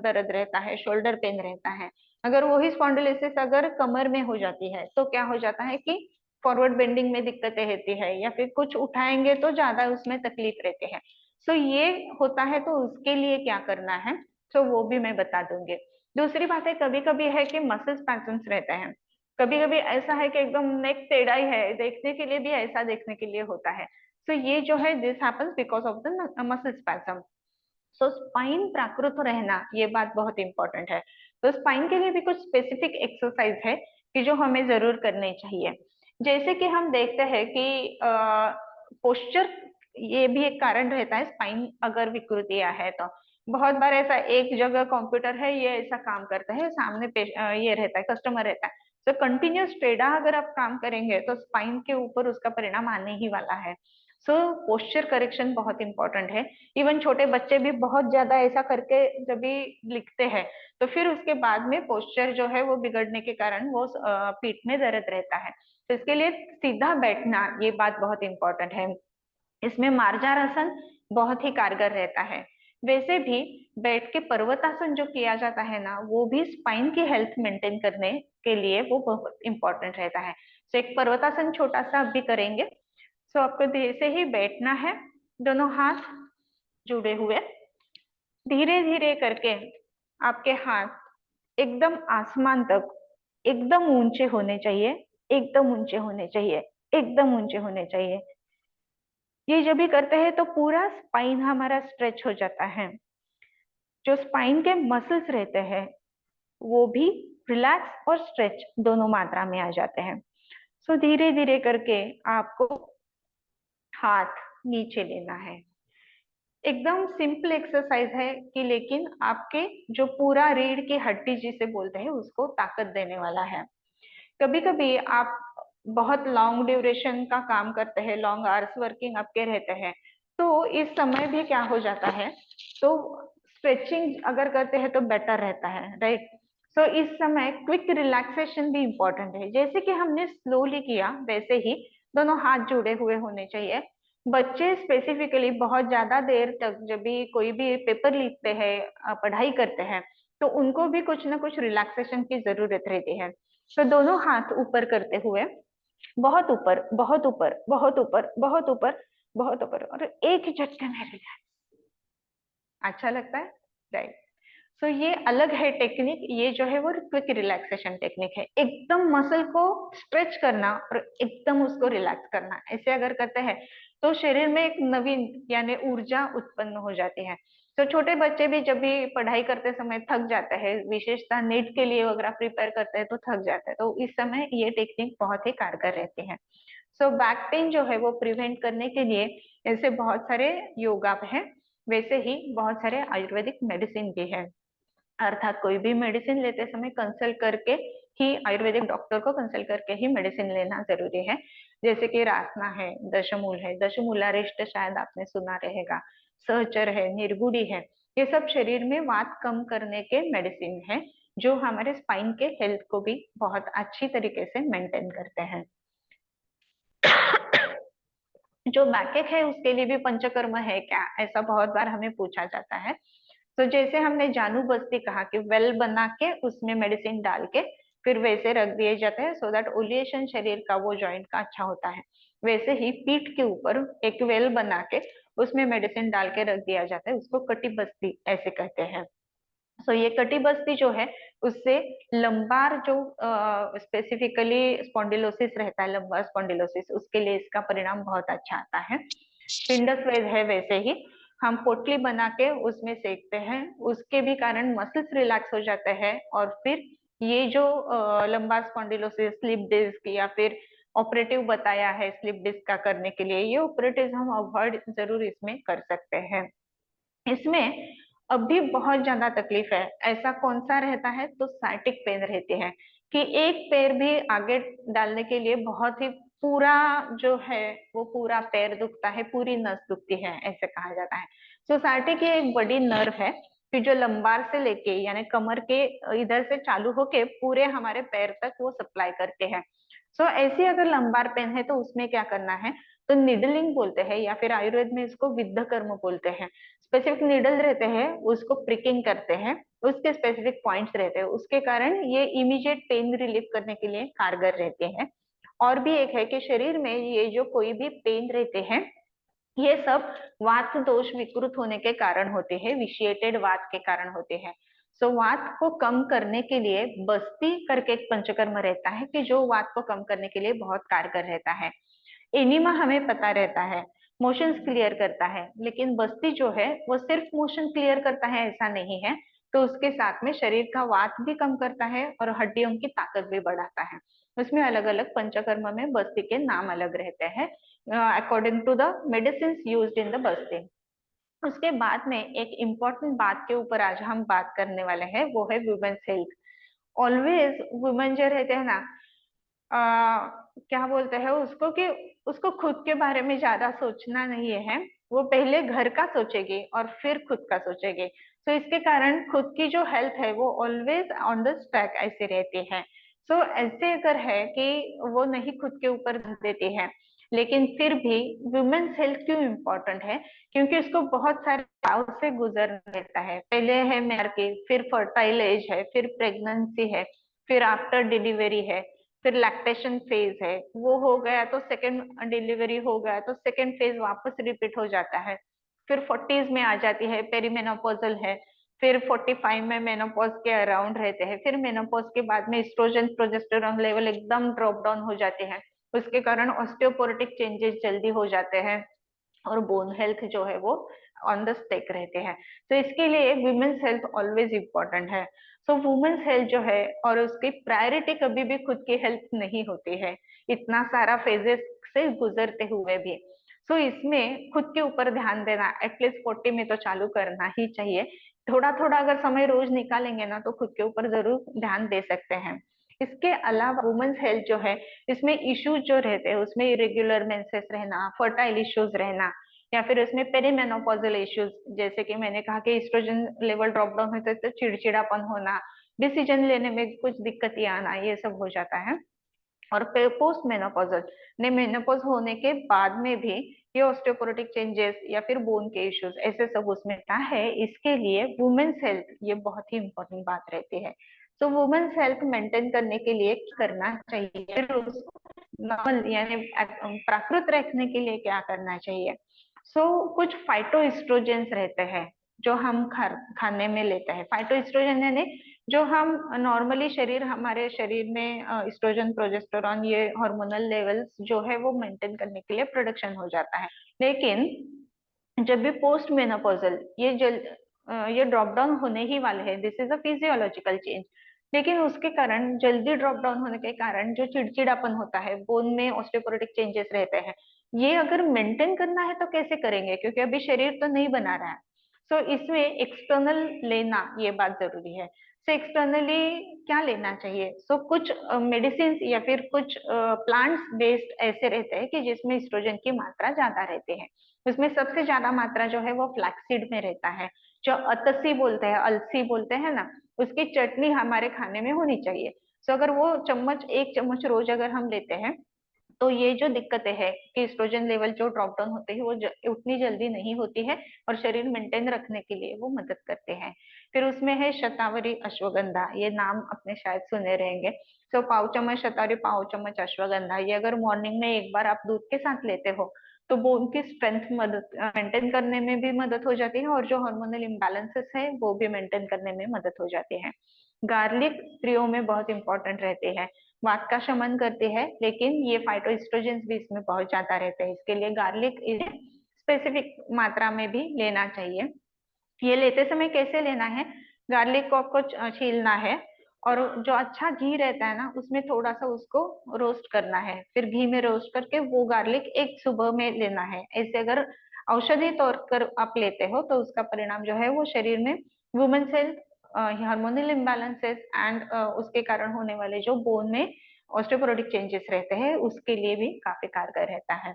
दर्द रहता है, शोल्डर पेन रहता है। अगर वही स्पॉन्डिलोसिस अगर कमर में हो जाती है तो क्या हो जाता है कि फॉरवर्ड बेंडिंग में दिक्कतें रहती है, या फिर कुछ उठाएंगे तो ज्यादा उसमें तकलीफ रहती है। सो ये होता है, तो उसके लिए क्या करना है, तो वो भी मैं बता दूंगी। दूसरी बात है, कभी कभी है कि मसल स्पैजम्स रहते हैं। कभी कभी ऐसा है कि एकदम नेक टेढ़ा ही है, देखने के लिए भी ऐसा देखने के लिए होता है। सो ये जो है this happens because of the muscle spasm. So spine प्राकृत रहना ये बात बहुत इंपॉर्टेंट है। तो स्पाइन के लिए भी कुछ स्पेसिफिक एक्सरसाइज है कि जो हमें जरूर करनी चाहिए। जैसे कि हम देखते हैं कि पोस्चर ये भी एक कारण रहता है, स्पाइन अगर विकृतियां है तो बहुत बार ऐसा एक जगह कंप्यूटर है ये ऐसा काम करता है, सामने ये रहता है कस्टमर रहता है, तो कंटिन्यूस टेढ़ा अगर आप काम करेंगे तो स्पाइन के ऊपर उसका परिणाम आने ही वाला है। सो पोस्चर करेक्शन बहुत इंपॉर्टेंट है। इवन छोटे बच्चे भी बहुत ज्यादा ऐसा करके जब भी लिखते हैं तो फिर उसके बाद में पोस्चर जो है वो बिगड़ने के कारण वो पीठ में दर्द रहता है। तो इसके लिए सीधा बैठना ये बात बहुत इंपॉर्टेंट है। इसमें मार्जारासन बहुत ही कारगर रहता है। वैसे भी बैठ के पर्वतासन जो किया जाता है ना वो भी स्पाइन की हेल्थ मेंटेन करने के लिए वो बहुत इंपॉर्टेंट रहता है। तो एक पर्वतासन छोटा सा अभी करेंगे। सो आपको धीरे से ही बैठना है, दोनों हाथ जुड़े हुए, धीरे धीरे करके आपके हाथ एकदम आसमान तक एकदम ऊंचे होने चाहिए, एकदम ऊंचे होने चाहिए, एकदम ऊंचे होने चाहिए। ये जब भी करते हैं तो पूरा स्पाइन हमारा स्ट्रेच हो जाता है, जो स्पाइन के मसल्स रहते हैं वो भी रिलैक्स और स्ट्रेच दोनों मात्रा में आ जाते हैं। सो धीरे धीरे करके आपको हाथ नीचे लेना है। एकदम सिंपल एक्सरसाइज है कि लेकिन आपके जो पूरा रीढ़ की हड्डी जिसे बोलते हैं उसको ताकत देने वाला है। कभी कभी आप बहुत लॉन्ग ड्यूरेशन का काम करते हैं, लॉन्ग आवर्स वर्किंग आपके रहते हैं, तो इस समय भी क्या हो जाता है, तो स्ट्रेचिंग अगर करते हैं तो बेटर रहता है, राइट। सो इस समय क्विक रिलैक्सेशन भी इंपॉर्टेंट है, जैसे कि हमने स्लोली किया वैसे ही दोनों हाथ जुड़े हुए होने चाहिए। बच्चे स्पेसिफिकली बहुत ज्यादा देर तक जब भी कोई भी पेपर लिखते हैं, पढ़ाई करते हैं, तो उनको भी कुछ ना कुछ रिलैक्सेशन की जरूरत रहती है। तो दोनों हाथ ऊपर करते हुए बहुत ऊपर, बहुत ऊपर, बहुत ऊपर, बहुत ऊपर, बहुत ऊपर, और एक ही झटके में रिलैक्स। अच्छा लगता है, राइट। सो ये अलग है टेक्निक, ये जो है वो क्विक रिलैक्सेशन टेक्निक है, एकदम मसल को स्ट्रेच करना और एकदम उसको रिलैक्स करना, ऐसे अगर करते हैं तो शरीर में एक नवीन यानी ऊर्जा उत्पन्न हो जाती है। तो छोटे बच्चे भी जब भी पढ़ाई करते समय थक जाते हैं, विशेषतः नीट के लिए वगैरह प्रिपेयर करते हैं तो थक जाते हैं, तो इस समय ये टेक्निक बहुत ही कारगर रहती है। सो बैक पेन जो है वो प्रिवेंट करने के लिए ऐसे बहुत सारे योगा है, वैसे ही बहुत सारे आयुर्वेदिक मेडिसिन भी है। अर्थात कोई भी मेडिसिन लेते समय कंसल्ट करके ही, आयुर्वेदिक डॉक्टर को कंसल्ट करके ही मेडिसिन लेना जरूरी है। जैसे कि रासना है, दशमूल है, दशमूलारिष्ट शायद आपने सुना रहेगा, सहचर है, निर्गुड़ी है, ये सब शरीर में वात कम करने के मेडिसिन है, जो हमारे स्पाइन के हेल्थ को भी बहुत अच्छी तरीके से मेंटेन करते हैं। जो बैकएक है उसके लिए भी पंचकर्म है क्या, ऐसा बहुत बार हमें पूछा जाता है। तो जैसे हमने जानू बस्ती कहा कि वेल बना के उसमें मेडिसिन डाल के फिर वैसे रख दिए जाते हैं, सो दैट ओलिएशन शरीर का वो जॉइंट का अच्छा होता है। वैसे ही पीठ के ऊपर एक वेल बना के उसमें मेडिसिन डाल के रख दिया जाता है, उसको कटी बस्ती ऐसे कहते हैं। सो ये कटी बस्ती जो है उससे लंबार जो स्पेसिफिकली स्पॉन्डिलोसिस रहता है, लंबार स्पॉन्डिलोसिस, उसके लिए इसका परिणाम बहुत अच्छा आता है। पिंड स्वेद है वैसे ही, हम पोटली बना के उसमें सेकते हैं, उसके भी कारण मसल्स रिलैक्स हो जाते हैं, और फिर ये जो लंबार स्पॉन्डिलोसिस, स्लिप डिस्क या फिर ऑपरेटिव बताया है स्लिप डिस्क का करने के लिए, ये ऑपरेटिव हम अवॉइड जरूर इसमें कर सकते हैं। इसमें अभी बहुत ज्यादा तकलीफ है, ऐसा कौन सा रहता है, तो साइटिक पेन रहती है कि एक पैर भी आगे डालने के लिए बहुत ही पूरा जो है वो पूरा पैर दुखता है, पूरी नस दुखती है, ऐसे कहा जाता है। सो साइटिक ये एक बड़ी नर्व है कि जो लंबार से लेके यानी कमर के इधर से चालू होके पूरे हमारे पैर तक वो सप्लाई करते हैं। सो ऐसी अगर लंबार पेन है तो उसमें क्या करना है, तो निडलिंग बोलते हैं, या फिर आयुर्वेद में इसको विद्ध कर्म बोलते हैं। स्पेसिफिक नीडल रहते हैं, उसको प्रिकिंग करते हैं, उसके स्पेसिफिक पॉइंट्स रहते हैं, उसके कारण ये इमीडिएट पेन रिलीफ करने के लिए कारगर रहते हैं। और भी एक है कि शरीर में ये जो कोई भी पेन रहते हैं, ये सब वात दोष विकृत होने के कारण होते हैं, विशिएटेड वात के कारण होते हैं। सो वात को कम करने के लिए बस्ती करके एक पंचकर्म रहता है कि जो वात को कम करने के लिए बहुत कारगर रहता है। एनिमा हमें पता रहता है मोशंस क्लियर करता है, लेकिन बस्ती जो है वो सिर्फ मोशन क्लियर करता है ऐसा नहीं है, तो उसके साथ में शरीर का वात भी कम करता है और हड्डियों की ताकत भी बढ़ाता है। उसमें अलग अलग पंचकर्म में बस्ती के नाम अलग रहते हैं according to the medicine used in the बस्ती। उसके बाद में एक इम्पोर्टेंट बात के ऊपर आज हम बात करने वाले हैं, वो है वुमेन्स हेल्थ। ऑलवेज वुमेन जो रहते हैं ना, क्या बोलते हैं उसको कि उसको खुद के बारे में ज्यादा सोचना नहीं है, वो पहले घर का सोचेगी और फिर खुद का सोचेगी। तो इसके कारण खुद की जो हेल्थ है वो ऑलवेज ऑन द ट्रैक ऐसे रहती है। सो ऐसे अगर है कि वो नहीं खुद के ऊपर ध्यान देती है, लेकिन फिर भी वुमेन्स हेल्थ क्यों इम्पोर्टेंट है, क्योंकि उसको बहुत सारे पड़ाव से गुजरना रहता है। पहले है मैरिज, फिर फर्टाइल एज है, फिर प्रेगनेंसी है, फिर आफ्टर डिलीवरी है, फिर लैक्टेशन फेज है, वो हो गया तो सेकंड डिलीवरी हो गया तो सेकंड फेज वापस रिपीट हो जाता है। फिर 40s में आ जाती है, पेरीमेनोपॉजल है, फिर 45 में मेनोपॉज के अराउंड रहते हैं, फिर मेनोपॉज के बाद में एस्ट्रोजन प्रोजेस्टेरॉन लेवल एकदम ड्रॉप डाउन हो जाते हैं, उसके कारण ऑस्टियोपोरोटिक चेंजेस जल्दी हो जाते हैं, और बोन हेल्थ जो है वो ऑन द स्टेक रहते हैं। तो इसके लिए वुमेन्स हेल्थ ऑलवेज इम्पोर्टेंट है। सो वुमेन्स हेल्थ जो है और उसकी प्रायोरिटी कभी भी खुद की हेल्थ नहीं होती है, इतना सारा फेजेस से गुजरते हुए भी। सो इसमें खुद के ऊपर ध्यान देना एटलीस्ट 40 में तो चालू करना ही चाहिए। थोड़ा थोड़ा अगर समय रोज निकालेंगे ना तो खुद के ऊपर जरूर ध्यान दे सकते हैं। इसके अलावा वुमेन्स हेल्थ जो है, इसमें इश्यूज जो रहते हैं उसमें इरेगुलर मेंसेस रहना, फर्टाइल इश्यूज रहना, या फिर उसमें पेरीमेनोपॉजल इश्यूज, जैसे कि मैंने कहा कि एस्ट्रोजन लेवल ड्रॉप डाउन होता है तो चिड़चिड़ापन होना, डिसीजन लेने में कुछ दिक्कतें आना, ये सब हो जाता है। और पोस्ट मेनोपॉजल ने मेनोपॉज होने के बाद में भी ये ऑस्टियोपोरोटिक चेंजेस या फिर बोन के इश्यूज ऐसे सब उसमें क्या है, इसके लिए वुमेन्स हेल्थ ये बहुत ही इंपॉर्टेंट बात रहती है। तो वुमेन्स हेल्थ मेंटेन करने के लिए क्या करना चाहिए, फिर उसको नॉर्मल यानी प्राकृत रखने के लिए क्या करना चाहिए। कुछ फाइटोएस्ट्रोजेंस रहते हैं जो हम खाने में लेते हैं। फाइटोएस्ट्रोजन यानी जो हम नॉर्मली हमारे शरीर में एस्ट्रोजन प्रोजेस्टेरॉन ये हार्मोनल लेवल्स जो है वो मेंटेन करने के लिए प्रोडक्शन हो जाता है। लेकिन जब भी पोस्ट मेनोपॉजल ये ड्रॉप डाउन होने ही वाले हैं, this is a physiological change, लेकिन उसके कारण जल्दी ड्रॉप डाउन होने के कारण जो चिड़चिड़ापन होता है, बोन में ऑस्टियोपोरोटिक चेंजेस रहते हैं, ये अगर मेंटेन करना है तो कैसे करेंगे, क्योंकि अभी शरीर तो नहीं बना रहा है। इसमें एक्सटर्नल लेना ये बात जरूरी है। एक्सटर्नली क्या लेना चाहिए, कुछ मेडिसिन या फिर कुछ प्लांट्स बेस्ड ऐसे रहते हैं कि जिसमें एस्ट्रोजन की मात्रा ज्यादा रहती है। उसमें सबसे ज्यादा मात्रा जो है वो फ्लैक्सीड में रहता है, जो अतसी बोलते हैं, अलसी बोलते हैं ना, उसकी चटनी हमारे खाने में होनी चाहिए। तो अगर वो चम्मच, 1 चम्मच रोज अगर हम लेते हैं, तो ये जो दिक्कतें है कि एस्ट्रोजन लेवल जो ड्रॉप डाउन होते हैं वो उतनी जल्दी नहीं होती है, और शरीर मेंटेन रखने के लिए वो मदद करते हैं। फिर उसमें है शतावरी अश्वगंधा, ये नाम अपने शायद सुने रहेंगे। तो 1 पाव चम्मच शतावरी, 1 पाव चम्मच अश्वगंधा, ये अगर मॉर्निंग में एक बार आप दूध के साथ लेते हो तो बोन की स्ट्रेंथ मदद मेंटेन करने में भी मदद हो जाती है, और जो हार्मोनल इम्बैलेंसेस है वो भी मेंटेन करने में मदद हो जाती है। गार्लिक स्त्रियों में बहुत इंपॉर्टेंट रहती है, वात का शमन करती है, लेकिन ये फाइटोएस्ट्रोजेंस भी इसमें बहुत ज्यादा रहते हैं, इसके लिए गार्लिक इन्हें स्पेसिफिक मात्रा में भी लेना चाहिए। ये लेते समय कैसे लेना है, गार्लिक को आपको छीलना है, और जो अच्छा घी रहता है ना उसमें थोड़ा सा उसको रोस्ट करना है, फिर घी में रोस्ट करके वो गार्लिक एक सुबह में लेना है। ऐसे अगर औषधि तौर पर आप लेते हो तो उसका परिणाम जो है वो शरीर में women cell hormonal imbalances and उसके कारण होने वाले जो बोन में ऑस्टियोपोरोटिक चेंजेस रहते हैं उसके लिए भी काफी कारगर रहता है।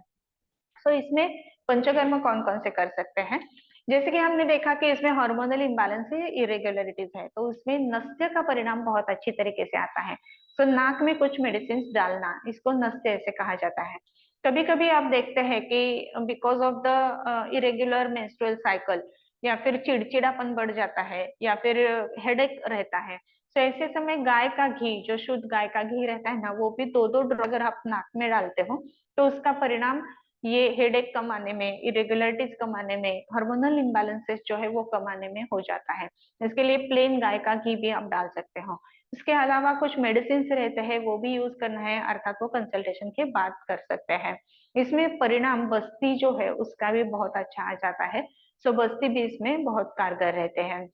सो इसमें पंचकर्म कौन कौन से कर सकते हैं, जैसे कि हमने देखा कि इसमें हार्मोनल इम्बैलेंस है, इरेगुलरिटीज है, तो उसमें नस्य का परिणाम बहुत अच्छी तरीके से आता है। सो नाक में कुछ मेडिसिन डालना, इसको नस्य ऐसे कहा जाता है। कभी कभी आप देखते हैं कि because of the irregular menstrual cycle, या फिर चिड़चिड़ापन बढ़ जाता है, या फिर हेडेक रहता है, तो ऐसे समय गाय का घी, जो शुद्ध गाय का घी रहता है ना, वो भी 2-2 ड्रॉप अगर आप नाक में डालते हो तो उसका परिणाम ये हेडेक कम आने में, इरेगुलरिटीज कम आने में, हार्मोनल इम्बैलेंसेस जो है वो कम आने में हो जाता है। इसके लिए प्लेन गाय का घी भी आप डाल सकते हो। इसके अलावा कुछ मेडिसिन रहते हैं वो भी यूज करना है, अर्थात वो कंसल्टेशन के बाद कर सकते हैं। इसमें परिणाम बस्ती जो है उसका भी बहुत अच्छा आ जाता है। सो बस्ती भी इसमें बहुत कारगर रहते हैं।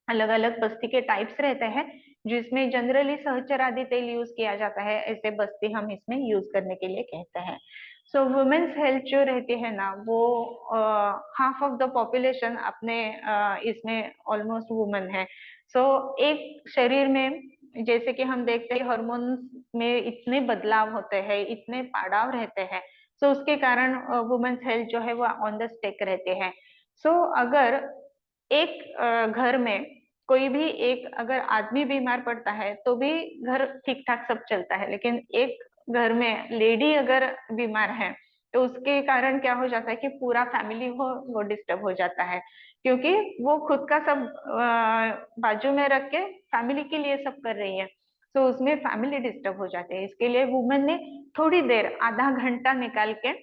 अलग अलग बस्ती के टाइप्स रहते हैं, जिसमें जनरली सहचरादि तेल यूज किया जाता है, ऐसे बस्ती हम इसमें यूज करने के लिए कहते हैं। सो वुमेन्स हेल्थ जो रहती है ना, वो हाफ ऑफ द पॉपुलेशन अपने इसमें ऑलमोस्ट वुमेन है। सो एक शरीर में जैसे कि हम देखते हैं हार्मोन्स में इतने बदलाव होते हैं, इतने पड़ाव रहते हैं, सो उसके कारण वुमेन्स हेल्थ जो है वो ऑन द स्टेक रहते हैं। सो अगर एक घर में कोई भी एक अगर आदमी बीमार पड़ता है तो भी घर ठीक ठाक सब चलता है, लेकिन एक घर में लेडी अगर बीमार है तो उसके कारण क्या हो जाता है कि पूरा फैमिली वो डिस्टर्ब हो जाता है, क्योंकि वो खुद का सब बाजू में रख के फैमिली के लिए सब कर रही है, तो उसमें फैमिली डिस्टर्ब हो जाती है। इसके लिए वुमेन ने थोड़ी देर, आधा घंटा निकाल के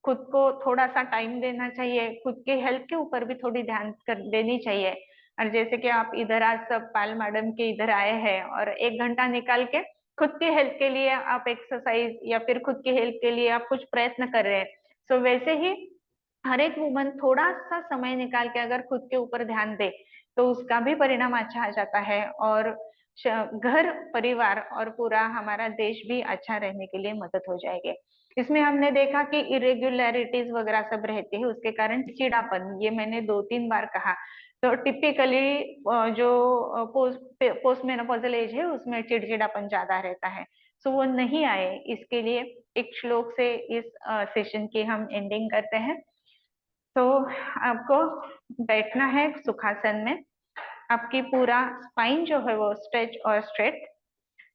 खुद को थोड़ा सा टाइम देना चाहिए, खुद के हेल्थ के ऊपर भी थोड़ी ध्यान कर देनी चाहिए। और जैसे कि आप इधर आज सब पायल मैडम के इधर आए हैं और 1 घंटा निकाल के खुद के हेल्थ के लिए आप एक्सरसाइज या फिर खुद के हेल्थ के लिए आप कुछ प्रयत्न कर रहे हैं, सो वैसे ही हर एक वुमन थोड़ा सा समय निकाल के अगर खुद के ऊपर ध्यान दे तो उसका भी परिणाम अच्छा आ जाता है, और घर परिवार और पूरा हमारा देश भी अच्छा रहने के लिए मदद हो जाएगी। इसमें हमने देखा कि इरेगुलरिटीज वगैरह सब रहती है, उसके कारण चिड़ापन, ये मैंने 2-3 बार कहा। तो टिपिकली जो पोस्ट मेनोपॉजल एज है उसमें चिड़चिड़ापन ज्यादा रहता है, सो वो नहीं आए इसके लिए एक श्लोक से इस सेशन की हम एंडिंग करते हैं। तो आपको बैठना है सुखासन में, आपकी पूरा स्पाइन जो है वो स्ट्रेच और स्ट्रेट,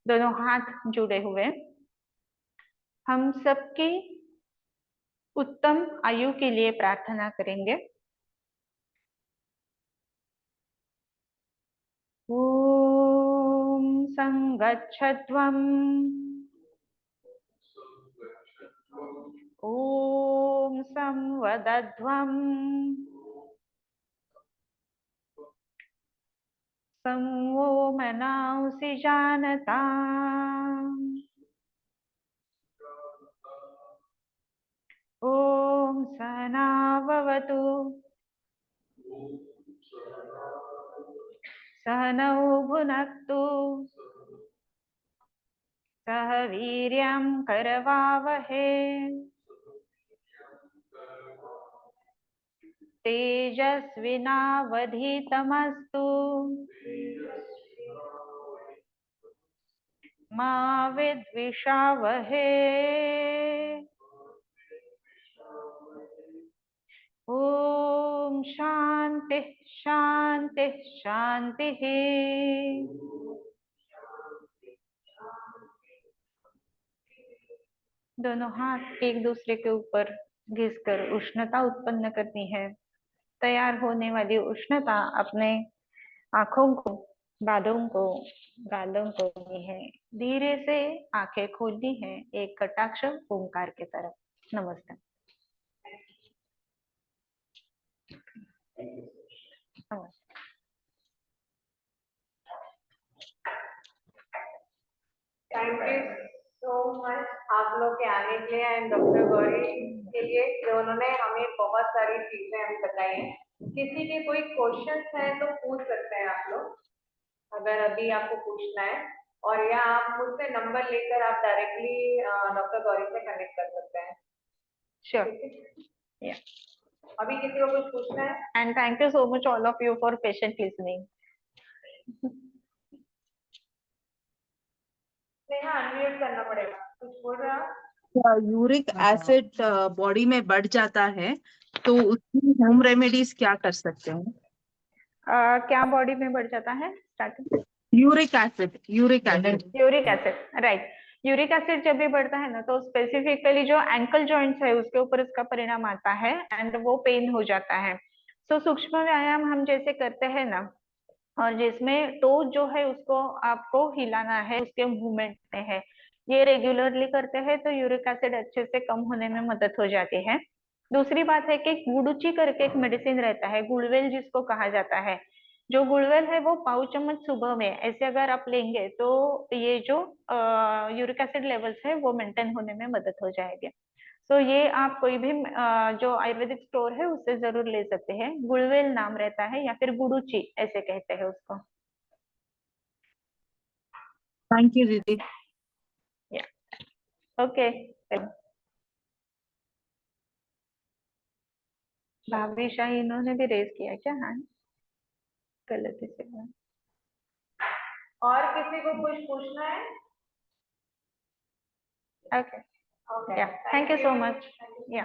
दोनों हाथ जुड़े हुए। हम सबकी उत्तम आयु के लिए प्रार्थना करेंगे। ओम संगच्छध्वम्, ओम संवदध्वम्, संवो मनांसि जानता, ओम सहनाववतु, सहनौ भुनक्तु, सह वीर्यं करवावहे, तेजस्विनावधीतमस्तु, मा विद्विषावहे। ओम शांति शांति शांति। दोनों हाथ एक दूसरे के ऊपर घिसकर उष्णता उत्पन्न करनी है। तैयार होने वाली उष्णता अपने आंखों को, बालों को, गालों को दी है। धीरे से आंखें खोलनी है एक कटाक्ष ओंकार की तरफ। नमस्ते। थैंक यू सो मच आप लोग के आने के लिए एंड डॉक्टर गौरी के लिए जो उन्होंने हमें बहुत सारी चीजें हमें बताई हैं। किसी के कोई क्वेश्चंस हैं तो पूछ सकते हैं आप लोग, अगर अभी आपको पूछना है, और या आप मुझसे नंबर लेकर आप डायरेक्टली डॉक्टर गौरी से कनेक्ट कर सकते हैं। श्योर। अभी किसी को कुछ पूछना है? And thank you so much all of you for patient listening. Neha unmute करना पड़ेगा, कुछ बोल रहा हूँ। यूरिक एसिड बॉडी में बढ़ जाता है तो उसकी होम रेमेडीज क्या कर सकते हैं? क्या बॉडी में बढ़ जाता है? Starting uric acid uric acid right. Uric acid जब भी बढ़ता है ना तो स्पेसिफिकली जो एंकल जॉइंट्स है उसके ऊपर इसका परिणाम आता है एंड वो पेन हो जाता है। सो सूक्ष्म व्यायाम हम जैसे करते हैं ना, और जिसमें टो जो है उसको आपको हिलाना है, उसके मूवमेंट में है, ये रेगुलरली करते हैं तो यूरिक एसिड अच्छे से कम होने में मदद हो जाती है। दूसरी बात है कि गुडुची करके एक मेडिसिन रहता है, गुड़वेल जिसको कहा जाता है। जो गुड़वेल है वो 5 चम्मच सुबह में ऐसे अगर आप लेंगे तो ये जो यूरिक एसिड लेवल्स है वो मेंटेन होने में मदद हो जाएगी। तो ये आप कोई भी जो आयुर्वेदिक स्टोर है उससे जरूर ले सकते हैं। गुड़वेल नाम रहता है या फिर गुडुची ऐसे कहते हैं उसको। थैंक यू दीदी। ओके। भाभी शाह इन्होंने भी रेज किया क्या? हाँ, गलती से। और किसी को कुछ पूछना है? ओके, या थैंक यू सो मच। या